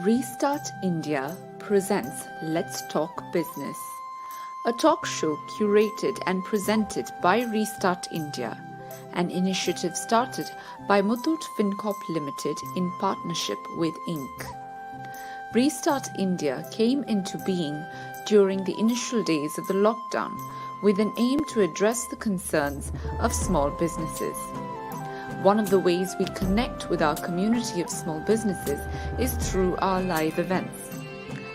Restart India presents Let's Talk Business, a talk show curated and presented by Restart India, an initiative started by Muthoot Fincorp Limited in partnership with Inc. Restart India came into being during the initial days of the lockdown with an aim to address the concerns of small businesses. One of the ways we connect with our community of small businesses is through our live events.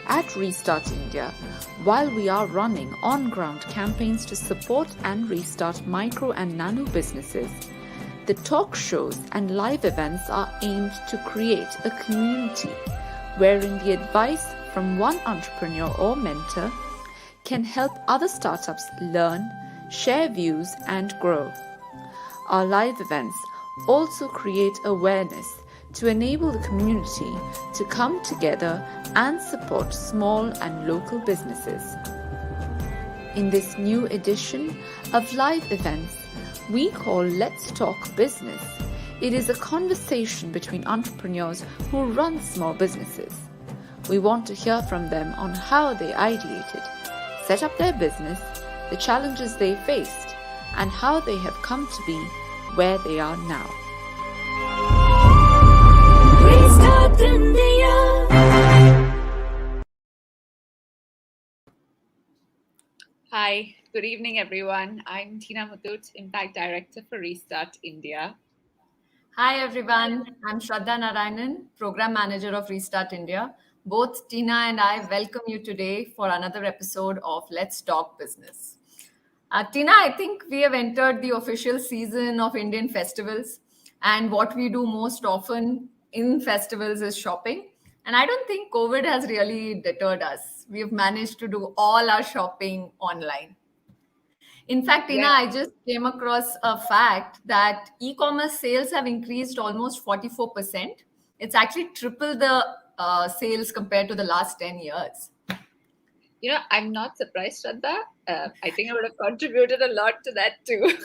At Restart India, while we are running on-ground campaigns to support and restart micro and nano businesses, the talk shows and live events are aimed to create a community wherein the advice from one entrepreneur or mentor can help other startups learn, share views, and grow. Our live events also create awareness to enable the community to come together and support small and local businesses. In this new edition of live events, we call Let's Talk Business. It is a conversation between entrepreneurs who run small businesses. We want to hear from them on how they ideated, set up their business, the challenges they faced, and how they have come to be where they are now. Restart India. Hi, good evening everyone. I'm Tina Muthoot, Impact Director for Restart India. Hi everyone, I'm Shraddha Narayanan, Program Manager of Restart India. Both Tina and I welcome you today for another episode of Let's Talk Business. Tina, I think we have entered the official season of Indian festivals, and what we do most often in festivals is shopping. And I don't think COVID has really deterred us. We have managed to do all our shopping online. In fact, Tina, I just came across a fact that e-commerce sales have increased almost 44%. It's actually triple the sales compared to the last 10 years. You know, I'm not surprised, Shraddha. I think I would have contributed a lot to that too.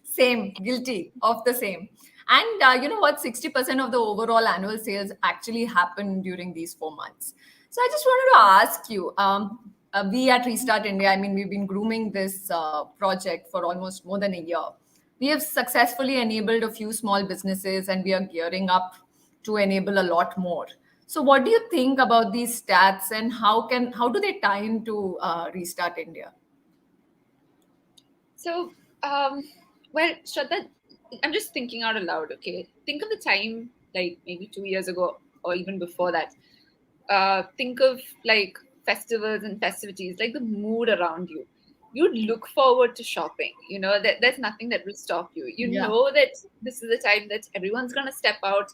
Same, guilty of the same. And you know what? 60% of the overall annual sales actually happen during these 4 months. So I just wanted to ask you, we at Restart India, I mean, we've been grooming this project for almost more than a year. We have successfully enabled a few small businesses and we are gearing up to enable a lot more. So what do you think about these stats and how do they tie into Restart India? So, well, Shraddha, I'm just thinking out aloud, okay? Think of the time, like maybe 2 years ago or even before that. Think of like festivals and festivities, like the mood around you. You'd look forward to shopping. You know, there's nothing that will stop you. You know that this is the time that everyone's going to step out.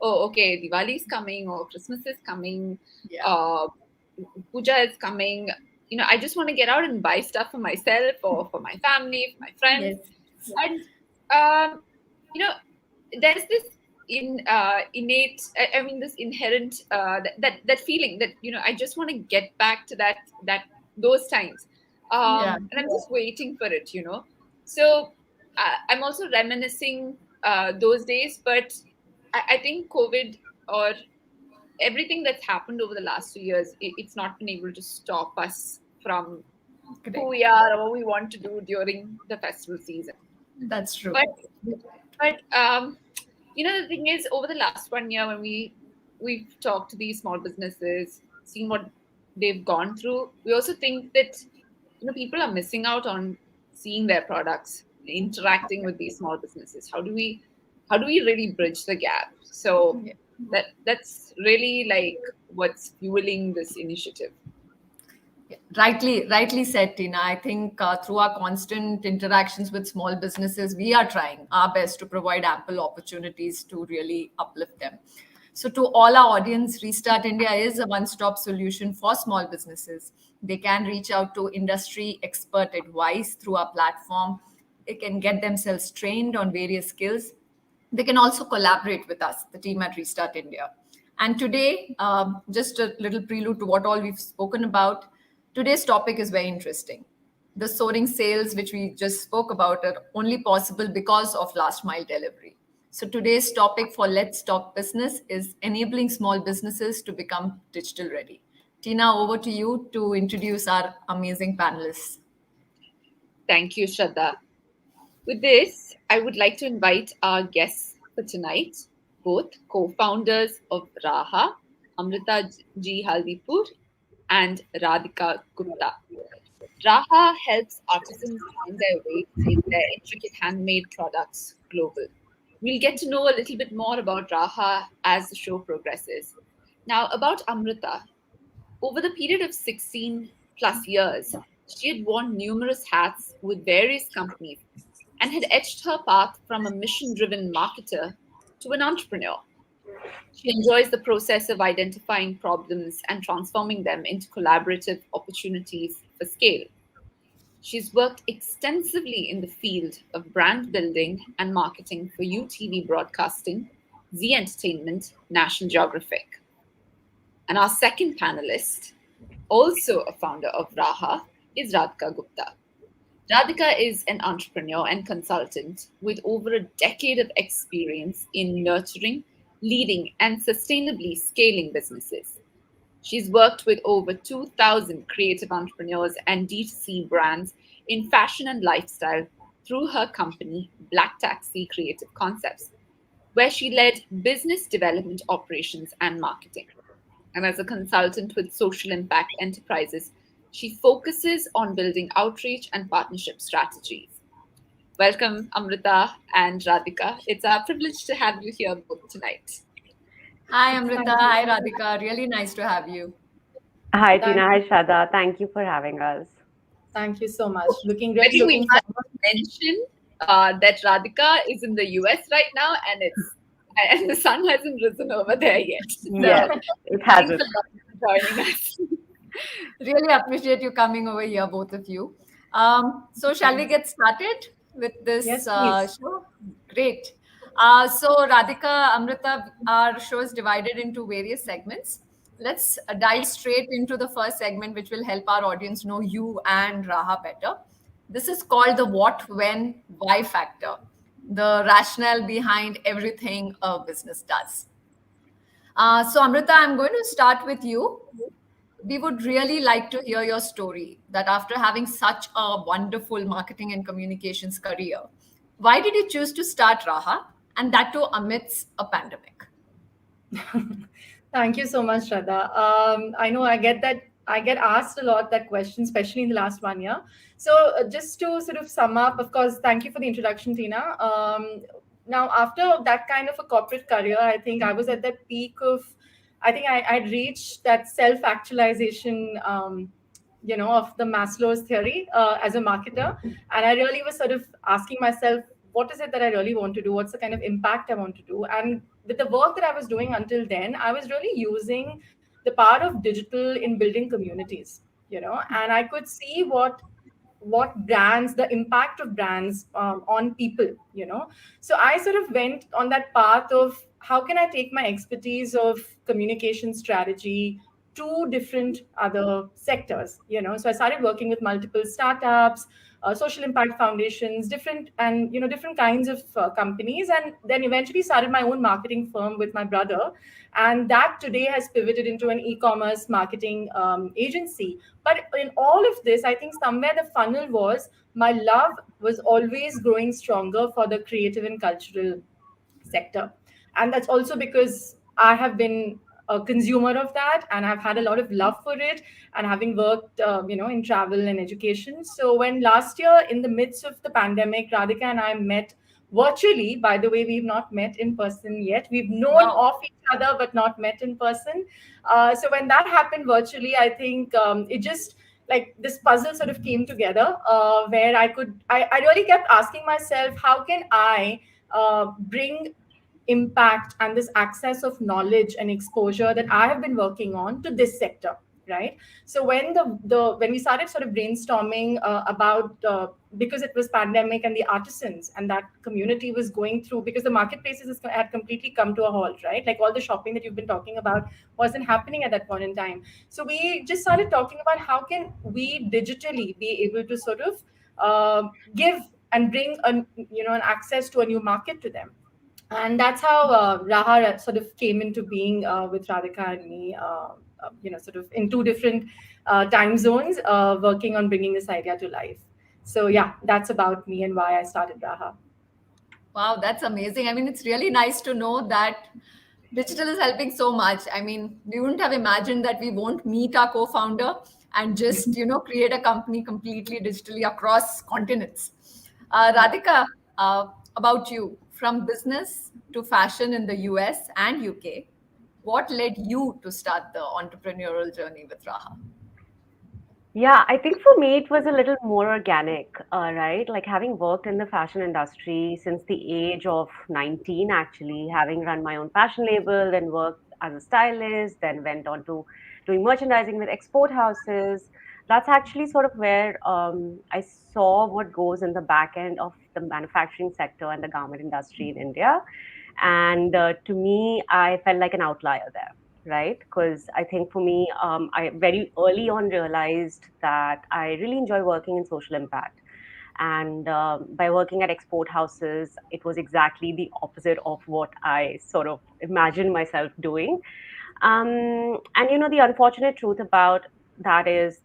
Oh, okay, Diwali is coming or Christmas is coming. Puja is coming. You know, I just want to get out and buy stuff for myself or for my family, for my friends. Yes. And, you know, there's this innate, I mean, this inherent, that feeling that, you know, I just want to get back to those times. And I'm just waiting for it, you know. So I'm also reminiscing those days, but I think COVID or everything that's happened over the last 2 years, it's not been able to stop us from who we are or what we want to do during the festival season. That's true. But you know, the thing is, over the last 1 year, when we've talked to these small businesses, seen what they've gone through, we also think that, you know, people are missing out on seeing their products, interacting with these small businesses. How do we really bridge the gap? So that's really like what's fueling this initiative. Rightly said, Tina. I think through our constant interactions with small businesses, we are trying our best to provide ample opportunities to really uplift them. So, to all our audience, Restart India is a one stop solution for small businesses. They can reach out to industry expert advice through our platform. They can get themselves trained on various skills. They can also collaborate with us, the team at Restart India. And today, just a little prelude to what all we've spoken about, today's topic is very interesting. The soaring sales, which we just spoke about, are only possible because of last mile delivery. So today's topic for Let's Talk Business is enabling small businesses to become digital ready. Tina, over to you to introduce our amazing panelists. Thank you, Shraddha. With this, I would like to invite our guests for tonight, both co-founders of Raaha, Amrita G. Haldipur and Radhika Gupta. Raaha helps artisans find their way to take their intricate handmade products global. We'll get to know a little bit more about Raaha as the show progresses. Now, about Amrita. Over the period of 16 plus years, she had worn numerous hats with various companies and had etched her path from a mission driven marketer to an entrepreneur. She enjoys the process of identifying problems and transforming them into collaborative opportunities for scale. She's worked extensively in the field of brand building and marketing for UTV Broadcasting, Z Entertainment, National Geographic. And our second panelist, also a founder of Raaha, is Radhika Gupta. Radhika is an entrepreneur and consultant with over a decade of experience in nurturing, leading, and sustainably scaling businesses. She's worked with over 2,000 creative entrepreneurs and D2C brands in fashion and lifestyle through her company, Black Taxi Creative Concepts, where she led business development operations and marketing. And as a consultant with social impact enterprises, she focuses on building outreach and partnership strategies. Welcome, Amrita and Radhika. It's our privilege to have you here both tonight. Hi, Amrita. Hi, Radhika. Really nice to have you. Hi, Tina. Hi, Shraddha. Thank you for having us. Thank you so much. I think we must mention that Radhika is in the US right now, and the sun hasn't risen over there yet. So Yes, it hasn't. Thanks a lot for joining us. Really appreciate you coming over here, both of you. So shall we get started with this show? Great. So Radhika, Amrita, our show is divided into various segments. Let's dive straight into the first segment, which will help our audience know you and Raaha better. This is called the what, when, why factor, the rationale behind everything a business does. So Amrita, I'm going to start with you. We would really like to hear your story that after having such a wonderful marketing and communications career, why did you choose to start Raaha, and that too amidst a pandemic? Thank you so much, Shraddha. I know I get asked a lot that question, especially in the last 1 year. So just to sort of sum up, of course, thank you for the introduction, Tina. Now, after that kind of a corporate career, I think I was at that peak of, I think I'd reached that self-actualization, of the Maslow's theory as a marketer. And I really was sort of asking myself, what is it that I really want to do? What's the kind of impact I want to do? And with the work that I was doing until then, I was really using the power of digital in building communities, and I could see what brands, the impact of brands on people, So I sort of went on that path of how can I take my expertise of communication strategy to different other sectors, So I started working with multiple startups, social impact foundations, different kinds of companies, and then eventually started my own marketing firm with my brother, and that today has pivoted into an e-commerce marketing agency. But in all of this, I think somewhere the funnel was my love was always growing stronger for the creative and cultural sector, and that's also because I have been a consumer of that, and I've had a lot of love for it, and having worked in travel and education. So when last year, in the midst of the pandemic, Radhika and I met virtually. By the way, we've not met in person yet. We've known of each other but not met in person. So when that happened virtually, I think it just like this puzzle sort of came together, where I really kept asking myself, how can I bring impact and this access of knowledge and exposure that I have been working on to this sector, right? So when when we started sort of brainstorming about because it was pandemic and the artisans and that community was going through, because the marketplaces had completely come to a halt, right? Like all the shopping that you've been talking about wasn't happening at that point in time. So we just started talking about how can we digitally be able to sort of give and bring an access to a new market to them. And that's how Raha sort of came into being with Radhika and me, sort of in two different time zones, working on bringing this idea to life. So yeah, that's about me and why I started Raha. Wow, that's amazing. I mean, it's really nice to know that digital is helping so much. I mean, we wouldn't have imagined that we won't meet our co-founder and just, create a company completely digitally across continents. Radhika, about you, from business to fashion in the US and UK, what led you to start the entrepreneurial journey with Raha? Yeah, I think for me it was a little more organic, right? Like having worked in the fashion industry since the age of 19, actually, having run my own fashion label, then worked as a stylist, then went on to doing merchandising with export houses. That's actually sort of where I saw what goes in the back end of the manufacturing sector and the garment industry in India. And to me, I felt like an outlier there, right? Because I think for me, I very early on realized that I really enjoy working in social impact. And by working at export houses, it was exactly the opposite of what I sort of imagined myself doing. And the unfortunate truth about that is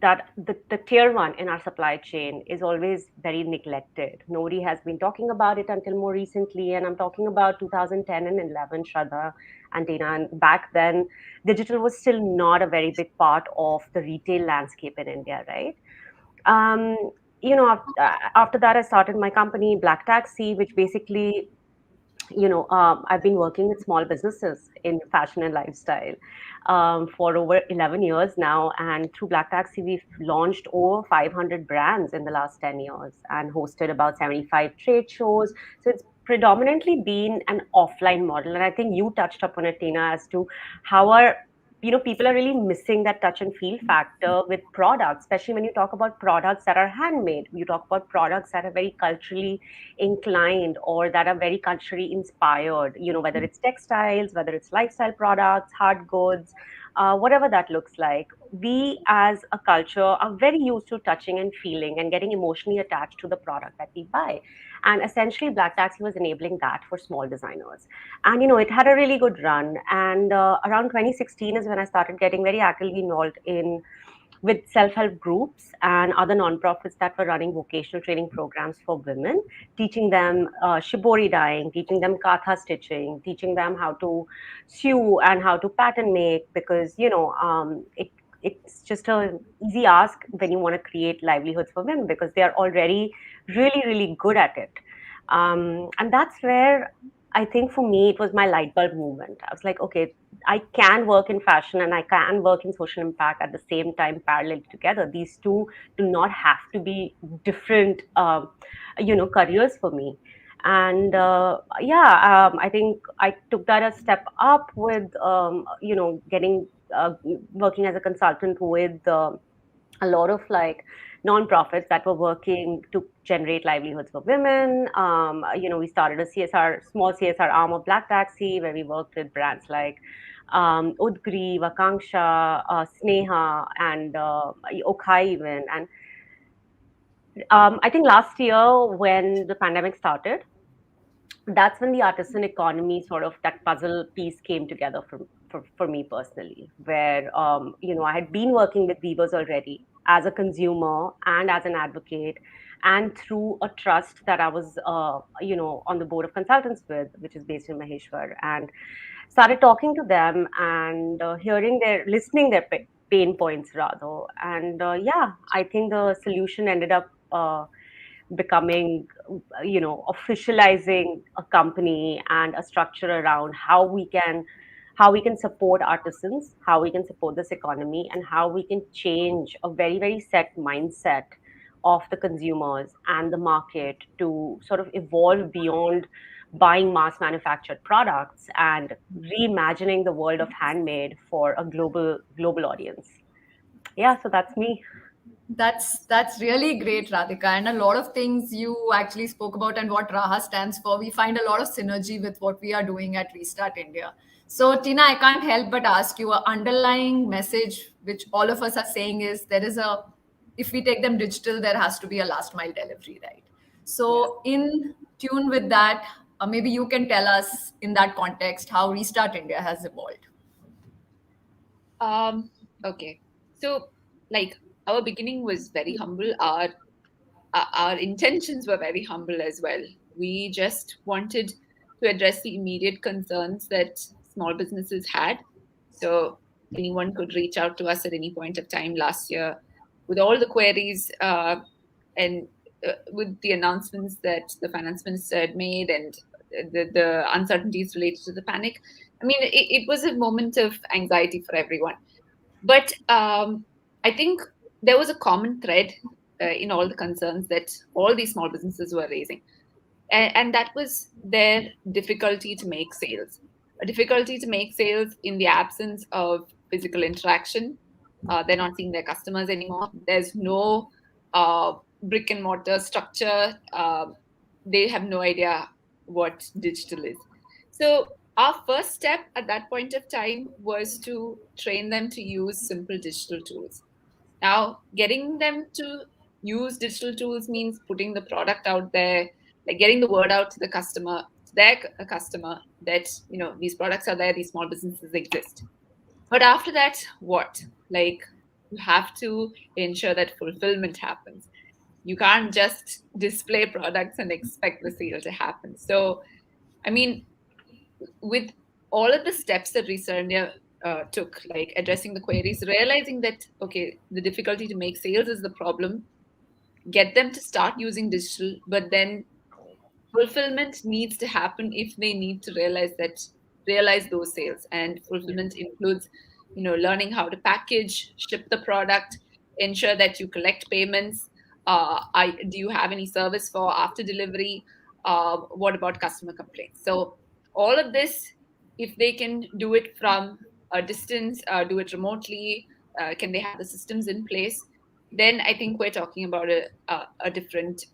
that the tier one in our supply chain is always very neglected. Nobody has been talking about it until more recently. And I'm talking about 2010 and 11, Shraddha and Tina. And back then, digital was still not a very big part of the retail landscape in India, right? Um, after that, I started my company, Black Taxi, which basically I've been working with small businesses in fashion and lifestyle for over 11 years now. And through Black Taxi, we've launched over 500 brands in the last 10 years and hosted about 75 trade shows. So it's predominantly been an offline model. And I think you touched upon it, Tina, as to how people are really missing that touch and feel factor with products, especially when you talk about products that are handmade. You talk about products that are very culturally inclined or that are very culturally inspired, whether it's textiles, whether it's lifestyle products, hard goods, whatever that looks like. We as a culture are very used to touching and feeling and getting emotionally attached to the product that we buy. And essentially, Black Taxi was enabling that for small designers. And, it had a really good run. And around 2016 is when I started getting very actively involved in with self-help groups and other nonprofits that were running vocational training programs for women, teaching them shibori dyeing, teaching them katha stitching, teaching them how to sew and how to pattern make, because it's just an easy ask when you want to create livelihoods for women because they are already really, really good at it. And that's where I think for me, it was my light bulb moment. I was like, okay, I can work in fashion and I can work in social impact at the same time, parallel together. These two do not have to be different, careers for me. And I think I took that a step up with, getting working as a consultant with a lot of like nonprofits that were working to generate livelihoods for women. We started a small CSR arm of Black Taxi, where we worked with brands like Udgri, Vakanksha, Sneha, and Okai even. And I think last year when the pandemic started, that's when the artisan economy sort of that puzzle piece came together for me personally, where I had been working with weavers already as a consumer and as an advocate, and through a trust that I was on the board of consultants with, which is based in Maheshwar, and started talking to them and listening their pain points rather. And I think the solution ended up becoming, officializing a company and a structure around how we can how we can support artisans, how we can support this economy, and how we can change a very, very set mindset of the consumers and the market to sort of evolve beyond buying mass manufactured products and reimagining the world of handmade for a global audience. Yeah, so that's me. That's really great, Radhika. And a lot of things you actually spoke about and what Raha stands for. We find a lot of synergy with what we are doing at Restart India. So, Tina, I can't help but ask you, a underlying message which all of us are saying is there is a, if we take them digital, there has to be a last mile delivery, right? Yeah. So, in tune with that, maybe you can tell us in that context how Restart India has evolved. Um, okay. So, like, our beginning was very humble. Our intentions were very humble as well. We just wanted to address the immediate concerns that small businesses had. So anyone could reach out to us at any point of time last year with all the queries and with the announcements that the finance minister had made and the uncertainties related to the panic. I mean, it was a moment of anxiety for everyone. But I think there was a common thread in all the concerns that all these small businesses were raising. And that was their difficulty to make sales. A difficulty to make sales in the absence of physical interaction. They're not seeing their customers anymore. There's no brick and mortar structure. They have no idea what digital is. So our first step at that point of time was to train them to use simple digital tools. Now, getting them to use digital tools means putting the product out there, like getting the word out to the customer, to their customer, that these products are there, these small businesses exist. But after that, what? Like, you have to ensure that fulfillment happens. You can't just display products and expect the sale to happen. So, I mean, with all of the steps that Restart India took, like addressing the queries, realizing that, okay, the difficulty to make sales is the problem, get them to start using digital, but then fulfillment needs to happen if they need to realize those sales. And fulfillment includes, learning how to package, ship the product, ensure that you collect payments. Do you have any service for after delivery? What about customer complaints? So all of this, if they can do it from a distance, do it remotely, can they have the systems in place? Then I think we're talking about a different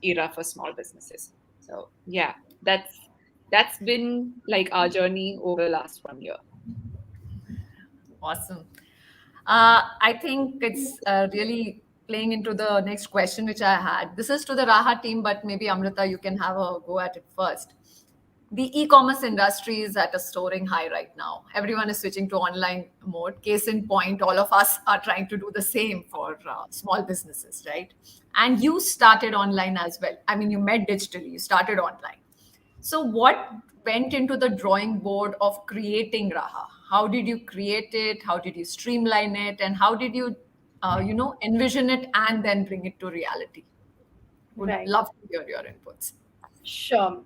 era for small businesses. So yeah, that's been like our journey over the last 1 year. Awesome. I think it's really playing into the next question which I had. This is to the Raha team, but maybe Amrita, you can have a go at it first. The e-commerce industry is at a soaring high right now. Everyone is switching to online mode. Case in point, all of us are trying to do the same for small businesses, right? And you started online as well. I mean, you met digitally, you started online. So what went into the drawing board of creating Raha? How did you create it? How did you streamline it? And how did you, envision it and then bring it to reality? Would Right. love to hear your inputs. Sure.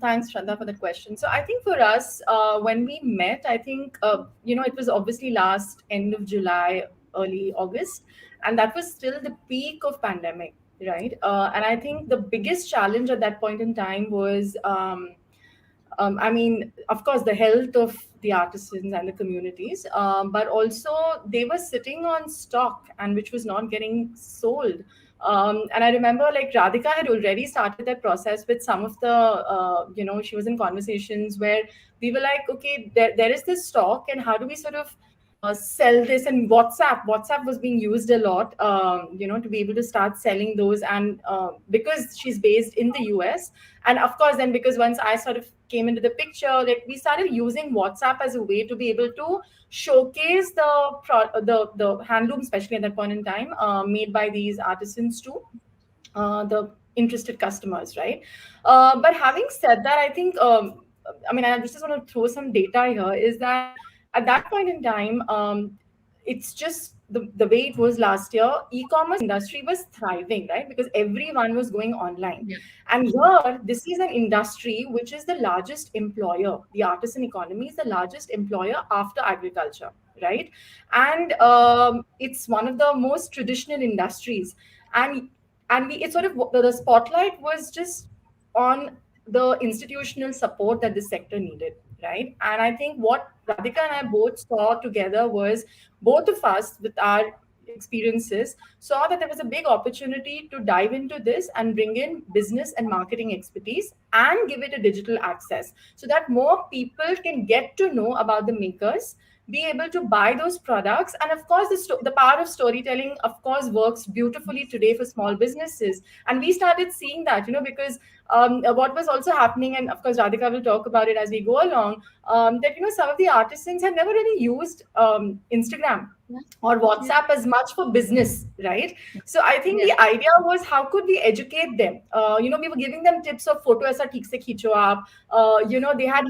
Thanks, Shraddha, for the question. So I think for us, when we met, I think, it was obviously last end of July, early August, and that was still the peak of pandemic, right? And I think the biggest challenge at that point in time was, I mean, of course, the health of the artisans and the communities, but also they were sitting on stock and which was not getting sold. And I remember like Radhika had already started that process with some of the, she was in conversations where we were like, okay, there is this stock and how do we sort of sell this? And WhatsApp was being used a lot, to be able to start selling those. And because she's based in the US, and of course, then because once I sort of came into the picture, like we started using WhatsApp as a way to be able to showcase the handloom, especially at that point in time, made by these artisans to the interested customers, right? But having said that, I think, I mean, I just want to throw some data here, is that at that point in time, it's just the way it was last year, e-commerce industry was thriving, right? Because everyone was going online. Yeah. And here, this is an industry which is the largest employer. The artisan economy is the largest employer after agriculture, right? And it's one of the most traditional industries. And we, it's sort of the spotlight was just on the institutional support that this sector needed, right? And I think what Radhika and I both saw together was both of us with our experiences saw that there was a big opportunity to dive into this and bring in business and marketing expertise and give it a digital access so that more people can get to know about the makers, be able to buy those products. And of course the power of storytelling of course works beautifully today for small businesses. And we started seeing that, because what was also happening, and of course Radhika will talk about it as we go along, that some of the artisans had never really used Instagram or WhatsApp as much for business, right? So I think the idea was how could we educate them? We were giving them tips of photo aisa theek se khicho aap. They had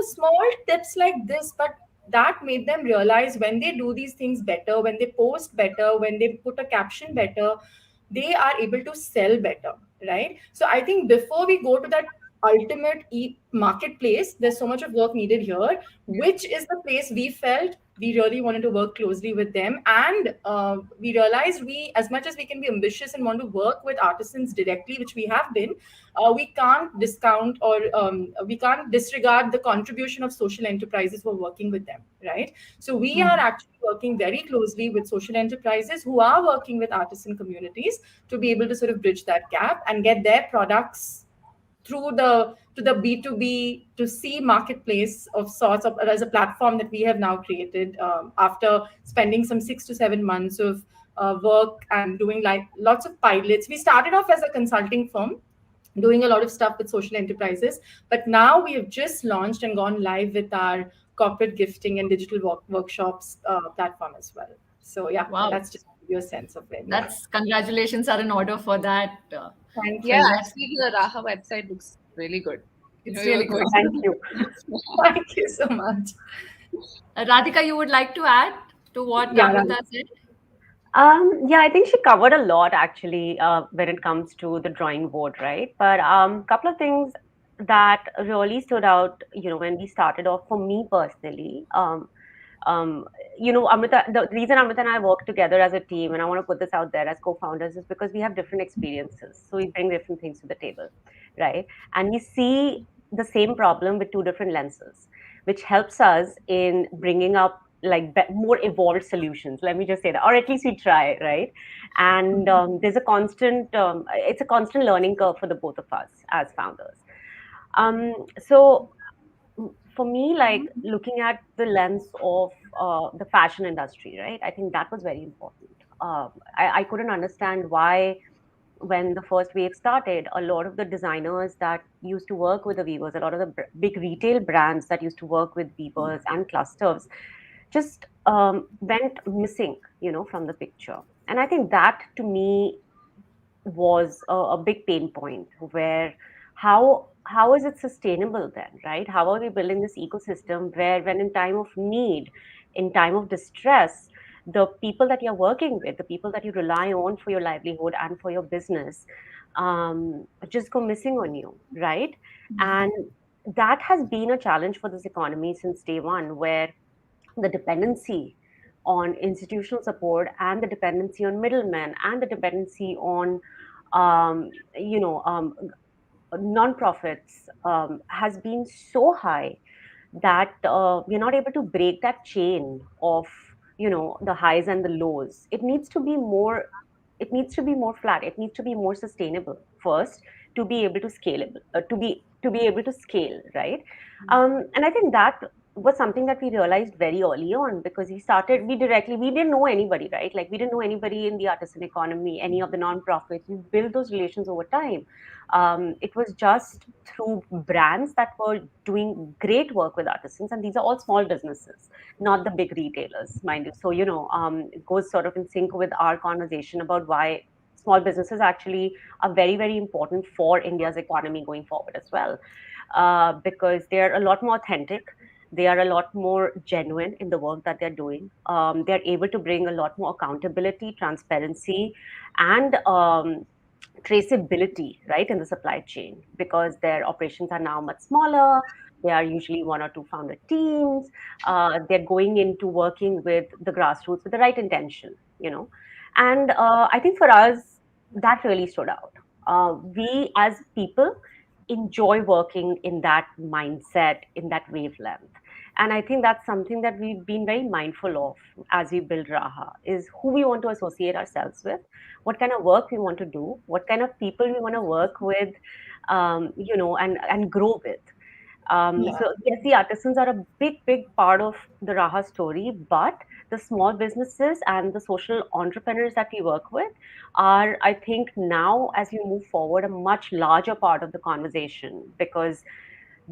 small tips like this, but that made them realize when they do these things better, when they post better, when they put a caption better, they are able to sell better, right? So I think before we go to that ultimate marketplace, there's so much of work needed here, which is the place we felt we really wanted to work closely with them. And we realized as much as we can be ambitious and want to work with artisans directly, which we have been, we can't discount or we can't disregard the contribution of social enterprises who are working with them, right? So we are actually working very closely with social enterprises who are working with artisan communities to be able to sort of bridge that gap and get their products through the B2B to C marketplace of sorts of as a platform that we have now created after spending some 6 to 7 months of work and doing like lots of pilots. We started off as a consulting firm doing a lot of stuff with social enterprises, but now we have just launched and gone live with our corporate gifting and digital workshops platform as well. So yeah, Wow. that's just your sense of it. That's congratulations are in order for that. Thank Yeah, you. actually, the Raaha website looks really good. It's really good. Thank you. Thank you so much. Radhika, you would like to add to what Yeah, Amrita said? Yeah, I think she covered a lot actually when it comes to the drawing board, right? But couple of things that really stood out, when we started off for me personally. Amrita, the reason Amrita and I work together as a team, and I want to put this out there as co-founders, is because we have different experiences. So we bring different things to the table, right? And we see the same problem with two different lenses, which helps us in bringing up like more evolved solutions. Let me just say that, or at least we try, right? And there's a constant, it's a constant learning curve for the both of us as founders. So for me, like looking at the lens of the fashion industry, right? I think that was very important. I couldn't understand why, when the first wave started, a lot of the designers that used to work with the weavers, a lot of the big retail brands that used to work with weavers and clusters, just went missing, from the picture. And I think that to me was a big pain point where how is it sustainable then, right? How are we building this ecosystem where when in time of need, in time of distress, the people that you're working with, the people that you rely on for your livelihood and for your business, just go missing on you, right? And that has been a challenge for this economy since day one, where the dependency on institutional support and the dependency on middlemen and the dependency on um, you know um, non-profits has been so high that we're not able to break that chain of the highs and the lows. It needs to be more flat. It needs to be more sustainable first to be able to scalable to be able to scale, right? And I think that was something that we realized very early on, because we didn't know anybody, right? Like we didn't know anybody in the artisan economy, any of the non-profits. We built those relations over time. It was just through brands that were doing great work with artisans, and these are all small businesses, not the big retailers, mind you. So it goes sort of in sync with our conversation about why small businesses actually are very, very important for India's economy going forward as well, because they're a lot more authentic. They are a lot more genuine in the work that they're doing. They're able to bring a lot more accountability, transparency, and traceability, right, in the supply chain, because their operations are now much smaller. They are usually one or two founder teams. They're going into working with the grassroots with the right intention, and I think for us that really stood out. We as people enjoy working in that mindset, in that wavelength. And I think that's something that we've been very mindful of as we build Raha, is who we want to associate ourselves with, what kind of work we want to do, what kind of people we want to work with, and grow with. Yeah. So yes, the artisans are a big part of the Raha story, but the small businesses and the social entrepreneurs that we work with are, I think, now as we move forward, a much larger part of the conversation, because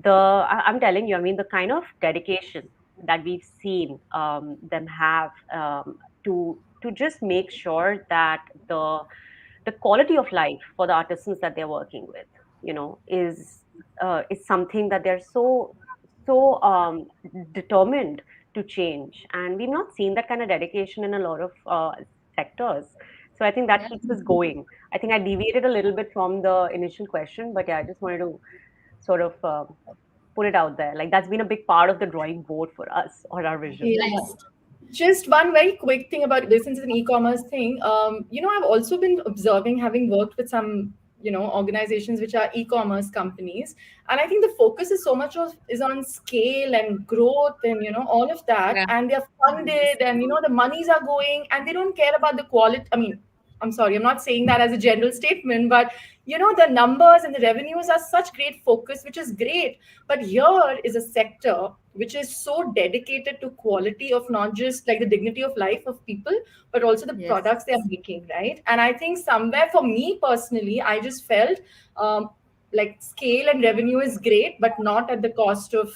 I'm telling you, I mean, the kind of dedication that we've seen them have, to just make sure that the quality of life for the artisans that they're working with, is something that they're so determined to change. And we've not seen that kind of dedication in a lot of sectors. So I think that keeps us going. I think I deviated a little bit from the initial question, but yeah, I just wanted to sort of put it out there. Like, that's been a big part of the drawing board for us, or our vision. Yes. Just one very quick thing about this, since it's an e-commerce thing. I've also been observing, having worked with some, organizations which are e-commerce companies, and I think the focus is so much is on scale and growth and all of that, Yeah. and they're funded, and the monies are going, and they don't care about the quality. I mean, I'm sorry, I'm not saying that as a general statement, but the numbers and the revenues are such great focus, which is great. But here is a sector which is so dedicated to quality of not just like the dignity of life of people, but also the products they are making, right? And I think somewhere for me personally, I just felt like scale and revenue is great, but not at the cost of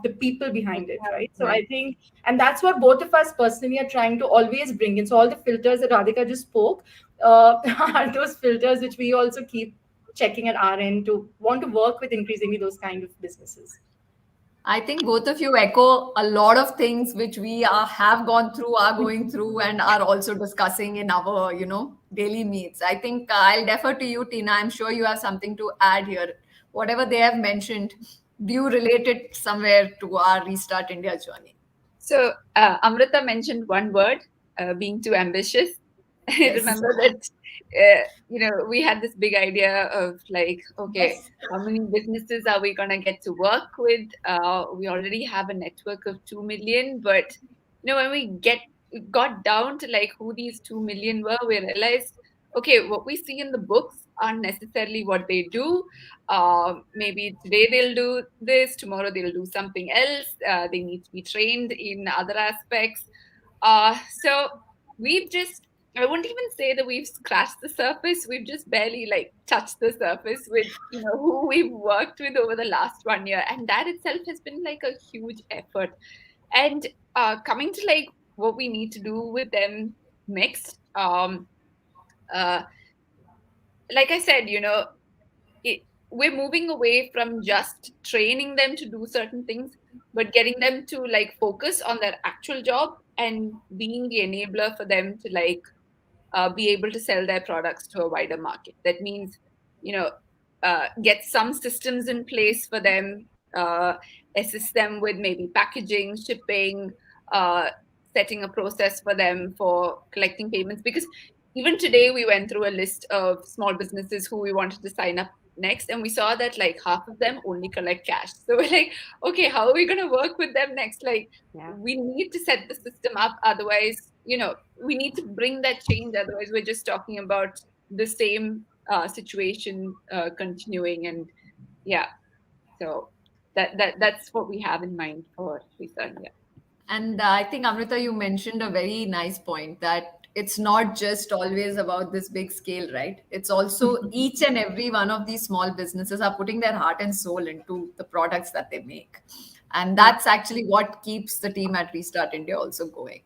the people behind it, right? So I think, and that's what both of us personally are trying to always bring in. So all the filters that Radhika just spoke are those filters which we also keep checking at our end to want to work with increasingly those kind of businesses. I think both of you echo a lot of things which we have gone through, are going through, and are also discussing in our, daily meets. I think I'll defer to you, Tina. I'm sure you have something to add here. Whatever they have mentioned, do you relate it somewhere to our Restart India journey? So Amrita mentioned one word, being too ambitious. I remember that, we had this big idea of like, okay, how many businesses are we going to get to work with? We already have a network of 2 million, but, when we got down to like who these 2 million were, we realized, okay, what we see in the books aren't necessarily what they do. Maybe today they'll do this, tomorrow they'll do something else. They need to be trained in other aspects. So we've just, I wouldn't even say that we've scratched the surface. We've just barely like touched the surface with, who we've worked with over the last 1 year. And that itself has been like a huge effort. And coming to like what we need to do with them next, like I said, we're moving away from just training them to do certain things, but getting them to like focus on their actual job and being the enabler for them to like be able to sell their products to a wider market. That means, get some systems in place for them, assist them with maybe packaging, shipping, setting a process for them for collecting payments. Because even today we went through a list of small businesses who we wanted to sign up next, and we saw that like half of them only collect cash. So we're like, okay, how are we going to work with them next? Like, we need to set the system up, otherwise, we need to bring that change, otherwise we're just talking about the same situation continuing. And so that's what we have in mind for Restart India. And I think, Amrita, you mentioned a very nice point, that it's not just always about this big scale, right? It's also each and every one of these small businesses are putting their heart and soul into the products that they make. And that's actually what keeps the team at Restart India also going.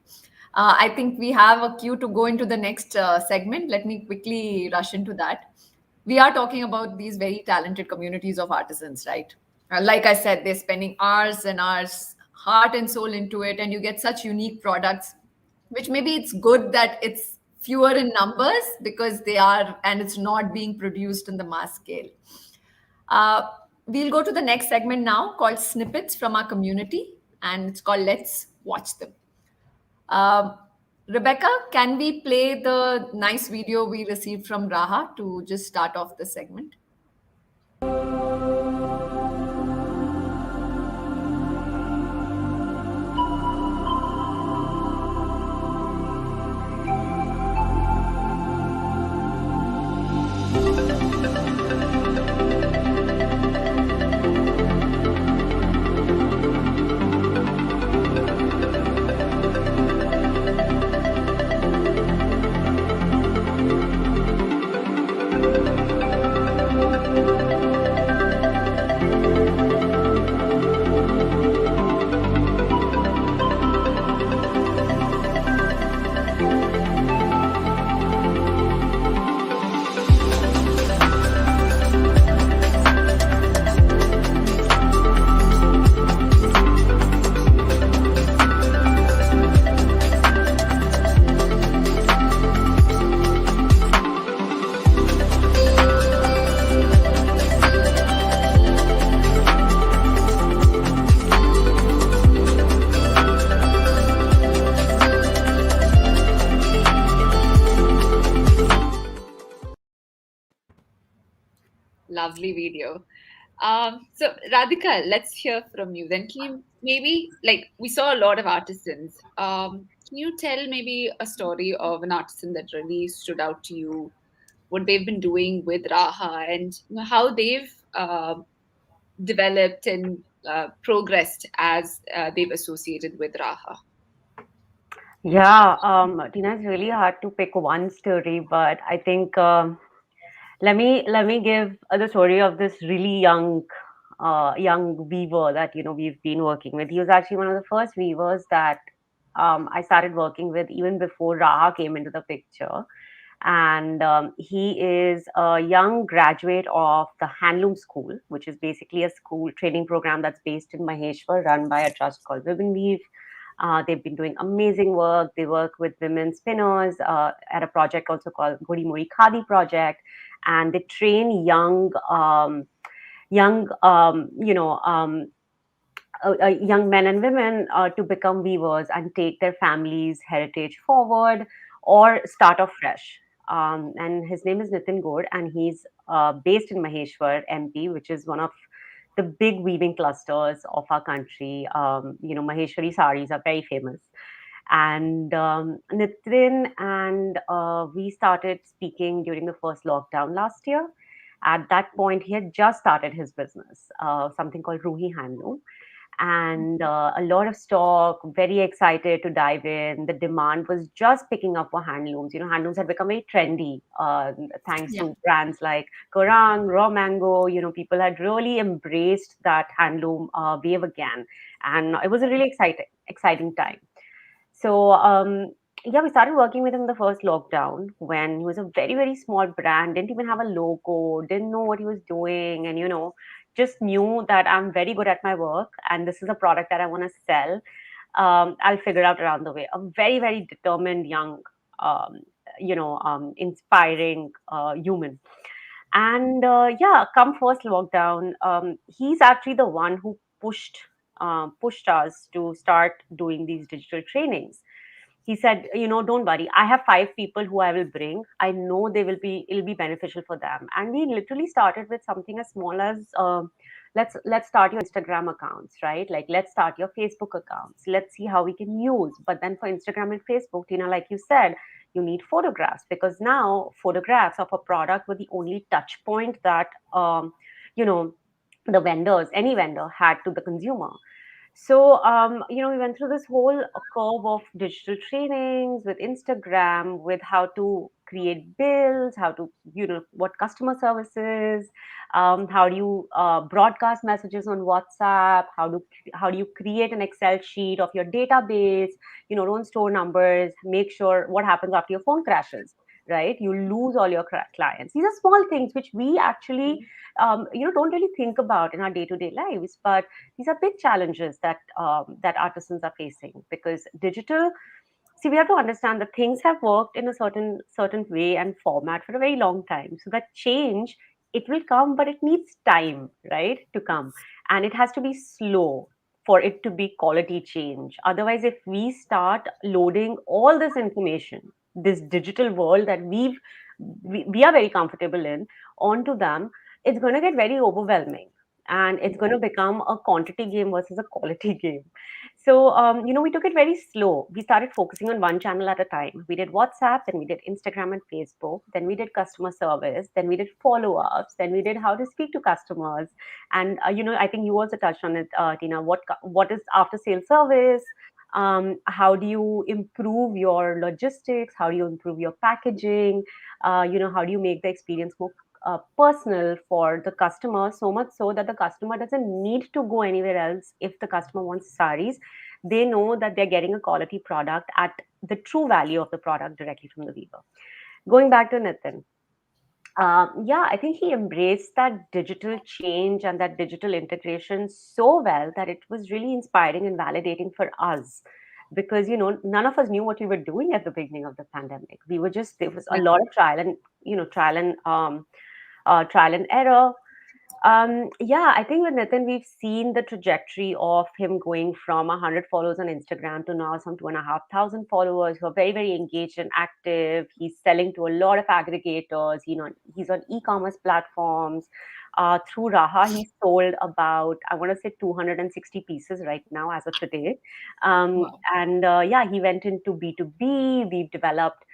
I think we have a cue to go into the next segment. Let me quickly rush into that. We are talking about these very talented communities of artisans, right? Like I said, they're spending hours and hours heart and soul into it, and you get such unique products, which maybe it's good that it's fewer in numbers because they are, and it's not being produced in the mass scale. Uh, we'll go to the next segment now called Snippets from our community, and it's called Let's Watch Them. Um, Rebecca, can we play the nice video we received from Raaha to just start off the segment? Lovely video. So Radhika, let's hear from you. Then can you maybe, like, we saw a lot of artisans. Can you tell maybe a story of an artisan that really stood out to you, what they've been doing with Raaha, and how they've developed and progressed as they've associated with Raaha? Yeah, Tina, it's really hard to pick one story, but I think let me give the story of this really young weaver that we've been working with. He was actually one of the first weavers that I started working with even before Raha came into the picture. And he is a young graduate of the Handloom School, which is basically a school training program that's based in Maheshwar, run by a trust called Women Weave. They've been doing amazing work. They work with women spinners at a project also called Godi Muri Khadi Project, and they train young, young men and women to become weavers and take their family's heritage forward or start off fresh. And his name is Nitin Gaur, and he's based in Maheshwar, MP, which is one of the big weaving clusters of our country. Maheshwari saris are very famous. And Nitin and we started speaking during the first lockdown last year. At that point, he had just started his business, something called Ruhi Handloom, and a lot of stock, very excited to dive in. The demand was just picking up for handlooms. Handlooms had become very trendy, thanks to brands like Korang, Raw Mango. People had really embraced that handloom wave again, and it was a really exciting time. So yeah, we started working with him in the first lockdown when he was a very, very small brand, didn't even have a logo, didn't know what he was doing, and just knew that I'm very good at my work and this is a product that I want to sell. I'll figure out around the way. A very, very determined young, inspiring human. And yeah, come first lockdown, he's actually the one who pushed us to start doing these digital trainings. He said, don't worry, I have 5 people who I will bring. I know it'll be beneficial for them. And we literally started with something as small as let's start your Instagram accounts, right? Like, let's start your Facebook accounts. Let's see how we can use. But then for Instagram and Facebook, like you said, you need photographs, because now photographs of a product were the only touch point that you know the vendors, any vendor, had to the consumer. So, we went through this whole curve of digital trainings with Instagram, with how to create bills, how to, what customer services, how do you broadcast messages on WhatsApp, how do you create an Excel sheet of your database, don't store numbers, make sure what happens after your phone crashes. right? You lose all your clients. These are small things which we actually, don't really think about in our day-to-day lives, but these are big challenges that artisans are facing, because digital. See, we have to understand that things have worked in a certain way and format for a very long time. So that change, it will come, but it needs time, right, to come, and it has to be slow for it to be quality change. Otherwise, if we start loading all this information, this digital world that we are very comfortable in, onto them, it's going to get very overwhelming, and it's going to become a quantity game versus a quality game. So, we took it very slow. We started focusing on one channel at a time. We did WhatsApp, then we did Instagram and Facebook, then we did customer service, then we did follow ups, then we did how to speak to customers. And, I think you also touched on it, Tina. What is after sale service? How do you improve your logistics? How do you improve your packaging? How do you make the experience more personal for the customer, so much so that the customer doesn't need to go anywhere else. If the customer wants saris, they know that they're getting a quality product at the true value of the product directly from the weaver. Going back to Nitin, yeah, I think he embraced that digital change and that digital integration so well that it was really inspiring and validating for us, because none of us knew what we were doing at the beginning of the pandemic. We were just, there was a lot of trial and error. Yeah, I think with Nitin, we've seen the trajectory of him going from 100 followers on Instagram to now some 2,500 followers who are very, very engaged and active. He's selling to a lot of aggregators. He's on e-commerce platforms. Through Raaha, he sold about, I want to say, 260 pieces right now as of today. Wow. And yeah, he went into B2B. We've developed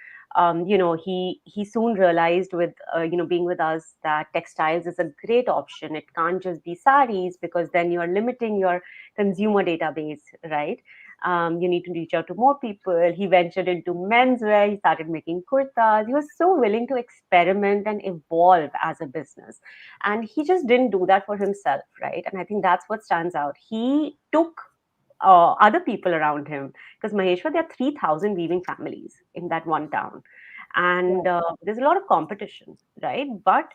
he soon realized with being with us that textiles is a great option. It can't just be saris, because then you're limiting your consumer database, right? You need to reach out to more people. He ventured into menswear. He started making kurtas. He was so willing to experiment and evolve as a business, and he just didn't do that for himself, right? And I think that's what stands out. He took other people around him, because Maheshwar, there are 3,000 weaving families in that one town, and there's a lot of competition, right? But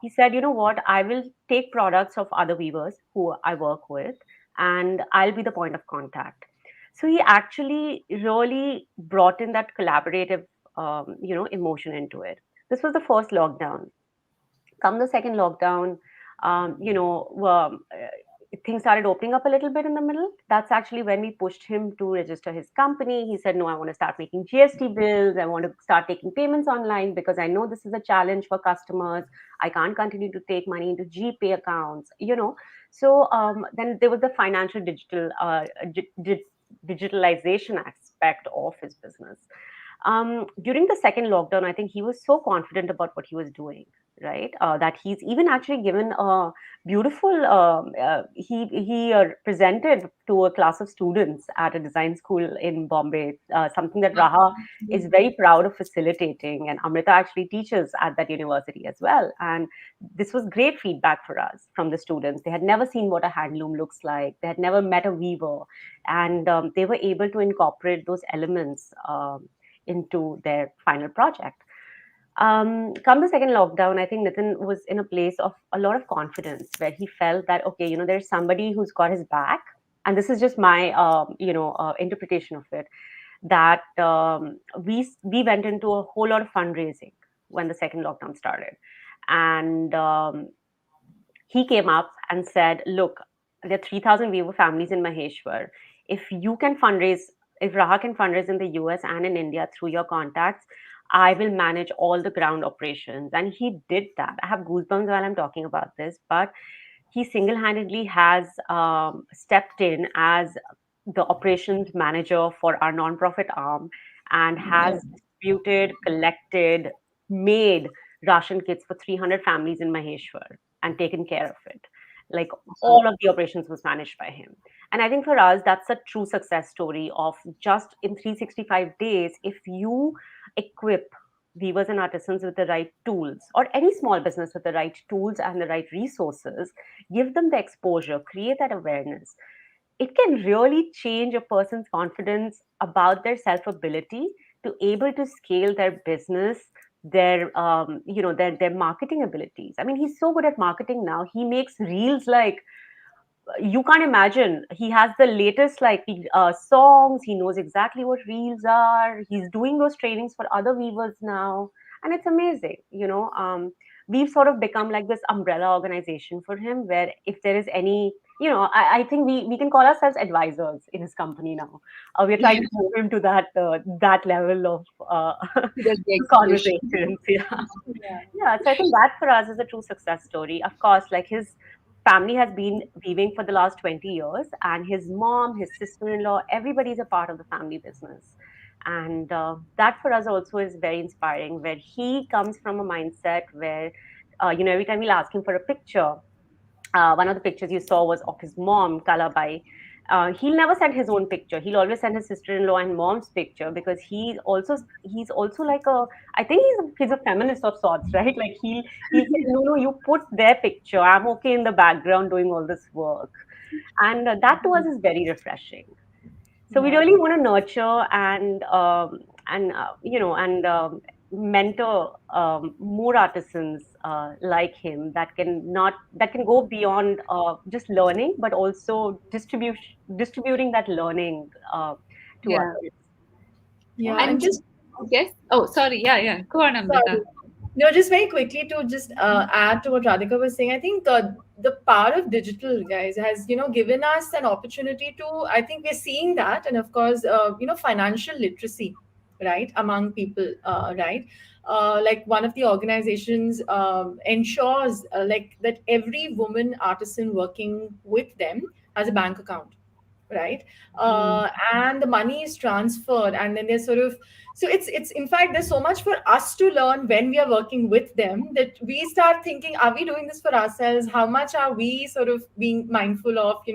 he said, you know what, I will take products of other weavers who I work with, and I'll be the point of contact. So he actually really brought in that collaborative emotion into it. This was the first lockdown. Come the second lockdown, things started opening up a little bit in the middle. That's actually when we pushed him to register his company. He said, no, I want to start making GST bills. I want to start taking payments online, because I know this is a challenge for customers. I can't continue to take money into GPay accounts. So then there was the financial digitalization aspect of his business. During the second lockdown, I think he was so confident about what he was doing, right? That he's even actually given a beautiful. He presented to a class of students at a design school in Bombay, something that Raha is very proud of facilitating, and Amrita actually teaches at that university as well. And this was great feedback for us from the students. They had never seen what a handloom looks like. They had never met a weaver, and they were able to incorporate those elements into their final project. Come the second lockdown, I think Nitin was in a place of a lot of confidence, where he felt that, okay, there's somebody who's got his back. And this is just my, interpretation of it, that we went into a whole lot of fundraising when the second lockdown started. And he came up and said, look, there are 3,000 weaver families in Maheshwar. If you can fundraise, if Raha can fundraise in the US and in India through your contacts, I will manage all the ground operations. And he did that. I have goosebumps while I'm talking about this, but he single-handedly has stepped in as the operations manager for our nonprofit arm, and has distributed, collected, made ration kits for 300 families in Maheshwar and taken care of it. Like, all of the operations was managed by him. And I think for us, that's a true success story of just in 365 days, if you equip weavers and artisans with the right tools, or any small business with the right tools and the right resources, give them the exposure, create that awareness, it can really change a person's confidence about their self ability to able to scale their business their marketing abilities. I mean, he's so good at marketing now. He makes reels like you can't imagine. He has the latest songs. He knows exactly what reels are. He's doing those trainings for other weavers now, and it's amazing. We've sort of become like this umbrella organization for him, where if there is any, I think we can call ourselves advisors in his company now. We're trying to move him to that level of conversations. Yeah. Yeah. Yeah, so I think that for us is a true success story. Of course, like his family has been weaving for the last 20 years, and his mom, his sister-in-law, everybody's a part of the family business. And that for us also is very inspiring, where he comes from a mindset where, every time we'll ask him for a picture, one of the pictures you saw was of his mom, Kalabai. He'll never send his own picture. He'll always send his sister-in-law and mom's picture because he's also like a, I think he's a feminist of sorts, right? Like he'll say, no, you put their picture. I'm okay in the background doing all this work, and that to us is very refreshing. So we Yeah. really want to nurture and mentor more artisans like him that can go beyond just learning, but also distributing that learning to Yeah. others. Yeah. And And just I guess, oh, sorry. Yeah. Go on, Amrita. sorry. No, just very quickly to just add to what Radhika was saying. I think the power of digital, guys, has given us an opportunity to. I think we're seeing that, and of course, financial literacy, right, among people, right. Like one of the organizations ensures like that every woman artisan working with them has a bank account, right. And the money is transferred, and then there's sort of, so it's in fact there's so much for us to learn when we are working with them, that we start thinking, are we doing this for ourselves? How much are we sort of being mindful of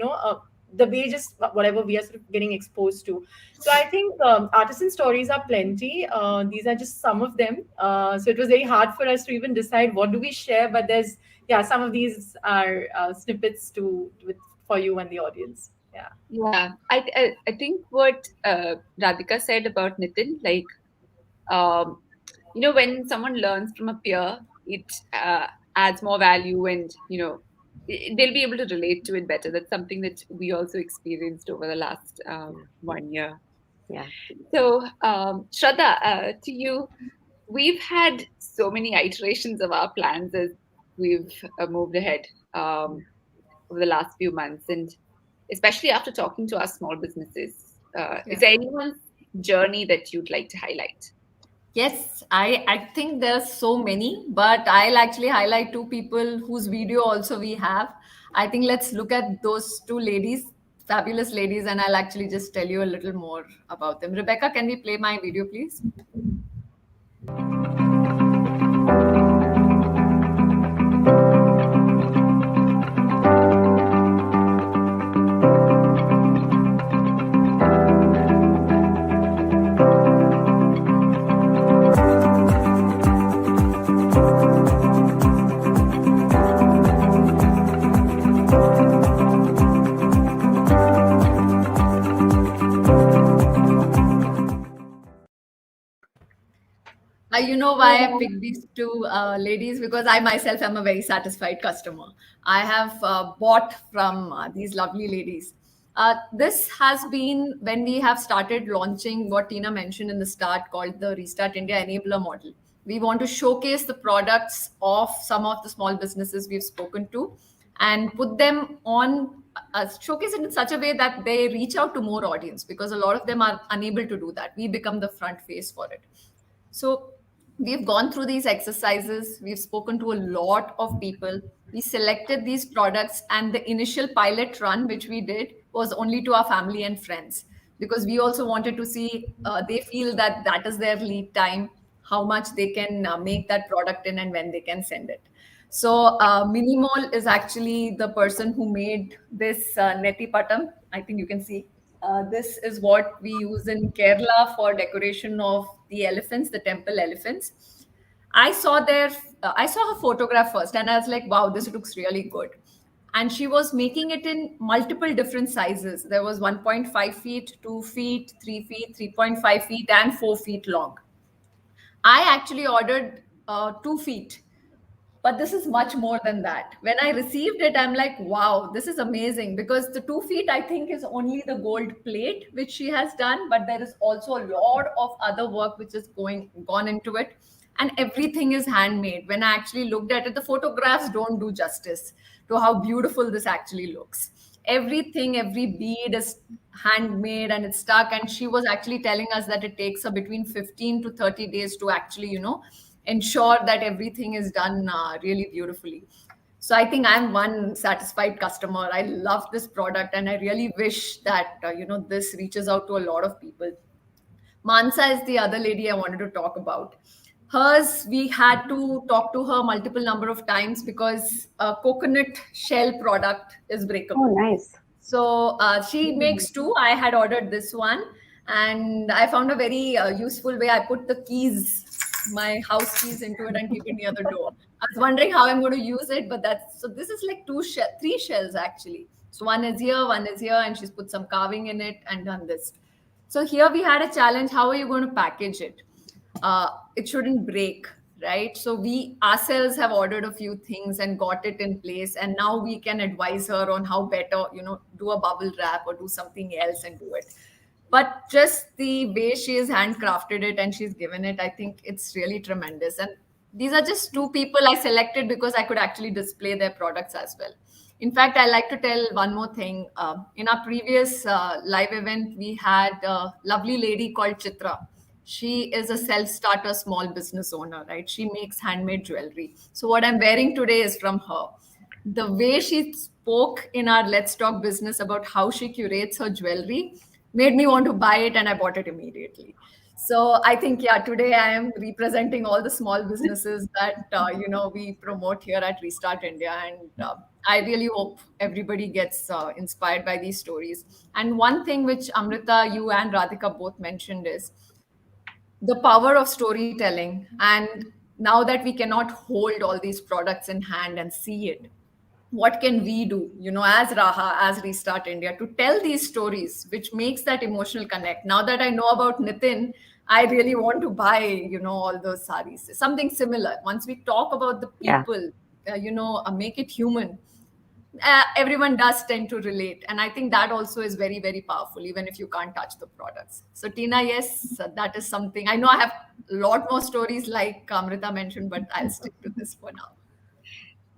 the way, just whatever we are sort of getting exposed to. So I think artisan stories are plenty. These are just some of them. So it was very hard for us to even decide what do we share, but there's, yeah, some of these are snippets for you and the audience. Yeah. Yeah, I think what Radhika said about Nitin, like, when someone learns from a peer, it adds more value, and they'll be able to relate to it better. That's something that we also experienced over the last 1 year. Yeah. So, Shraddha, to you, we've had so many iterations of our plans as we've moved ahead over the last few months, and especially after talking to our small businesses. Is there anyone's journey that you'd like to highlight? Yes, I think there's so many, but I'll actually highlight two people whose video also we have. I think let's look at those two ladies, fabulous ladies, and I'll actually just tell you a little more about them. Rebecca, can we play my video, please? You know why I picked these two ladies? Because I myself am a very satisfied customer. I have bought from these lovely ladies. This has been when we have started launching what Tina mentioned in the start, called the Restart India Enabler Model. We want to showcase the products of some of the small businesses we've spoken to and put them on, showcase it in such a way that they reach out to more audience, because a lot of them are unable to do that. We become the front face for it. So we've gone through these exercises. We've spoken to a lot of people. We selected these products, and the initial pilot run, which we did, was only to our family and friends, because we also wanted to see they feel that that is their lead time, how much they can make that product in, and when they can send it. So Minimol is actually the person who made this neti patam. I think you can see. This is what we use in Kerala for decoration of the elephants, the temple elephants. I saw her photograph first, and I was like, wow, this looks really good. And she was making it in multiple different sizes. There was 1.5 feet, 2 feet, 3 feet, 3.5 feet, and 4 feet long. I actually ordered 2 feet, but this is much more than that. When I received it, I'm like, wow, this is amazing, because the 2 feet I think is only the gold plate which she has done, but there is also a lot of other work which is gone into it, and everything is handmade. When I actually looked at it, the photographs don't do justice to how beautiful this actually looks. Everything, every bead is handmade and it's stuck. And she was actually telling us that it takes her between 15 to 30 days to actually, ensure that everything is done really beautifully. So I think I'm one satisfied customer. I love this product, and I really wish that this reaches out to a lot of people. Mansa is the other lady I wanted to talk about. Hers, we had to talk to her multiple number of times because a coconut shell product is Oh, breakable. nice. So she makes two. I had ordered this one, and I found a very useful way. I put the keys, my house keys, into it and keep it near the door. I was wondering how I'm going to use it, but that's so. This is like three shells actually. So one is here, and she's put some carving in it and done this. So here we had a challenge. How are you going to package it? It shouldn't break, right? So we ourselves have ordered a few things and got it in place, and now we can advise her on how better, do a bubble wrap or do something else and do it. But just the way she has handcrafted it and she's given it, I think it's really tremendous. And these are just two people I selected because I could actually display their products as well. In fact, I like to tell one more thing. In our previous live event, we had a lovely lady called Chitra. She is a self-starter small business owner, right? She makes handmade jewelry. So what I'm wearing today is from her. The way she spoke in our Let's Talk business about how she curates her jewelry made me want to buy it, and I bought it immediately. So I think, yeah, today I am representing all the small businesses that we promote here at Restart India, and I really hope everybody gets inspired by these stories. And one thing which Amrita, you and Radhika both mentioned is the power of storytelling. And now that we cannot hold all these products in hand and see it, what can we do, as Raha, as Restart India, to tell these stories, which makes that emotional connect? Now that I know about Nitin, I really want to buy, all those saris. Something similar. Once we talk about the Yeah. people, make it human. Everyone does tend to relate, and I think that also is very, very powerful, even if you can't touch the products. So Tina, yes, that is something. I know I have a lot more stories like Amrita mentioned, but I'll stick to this for now.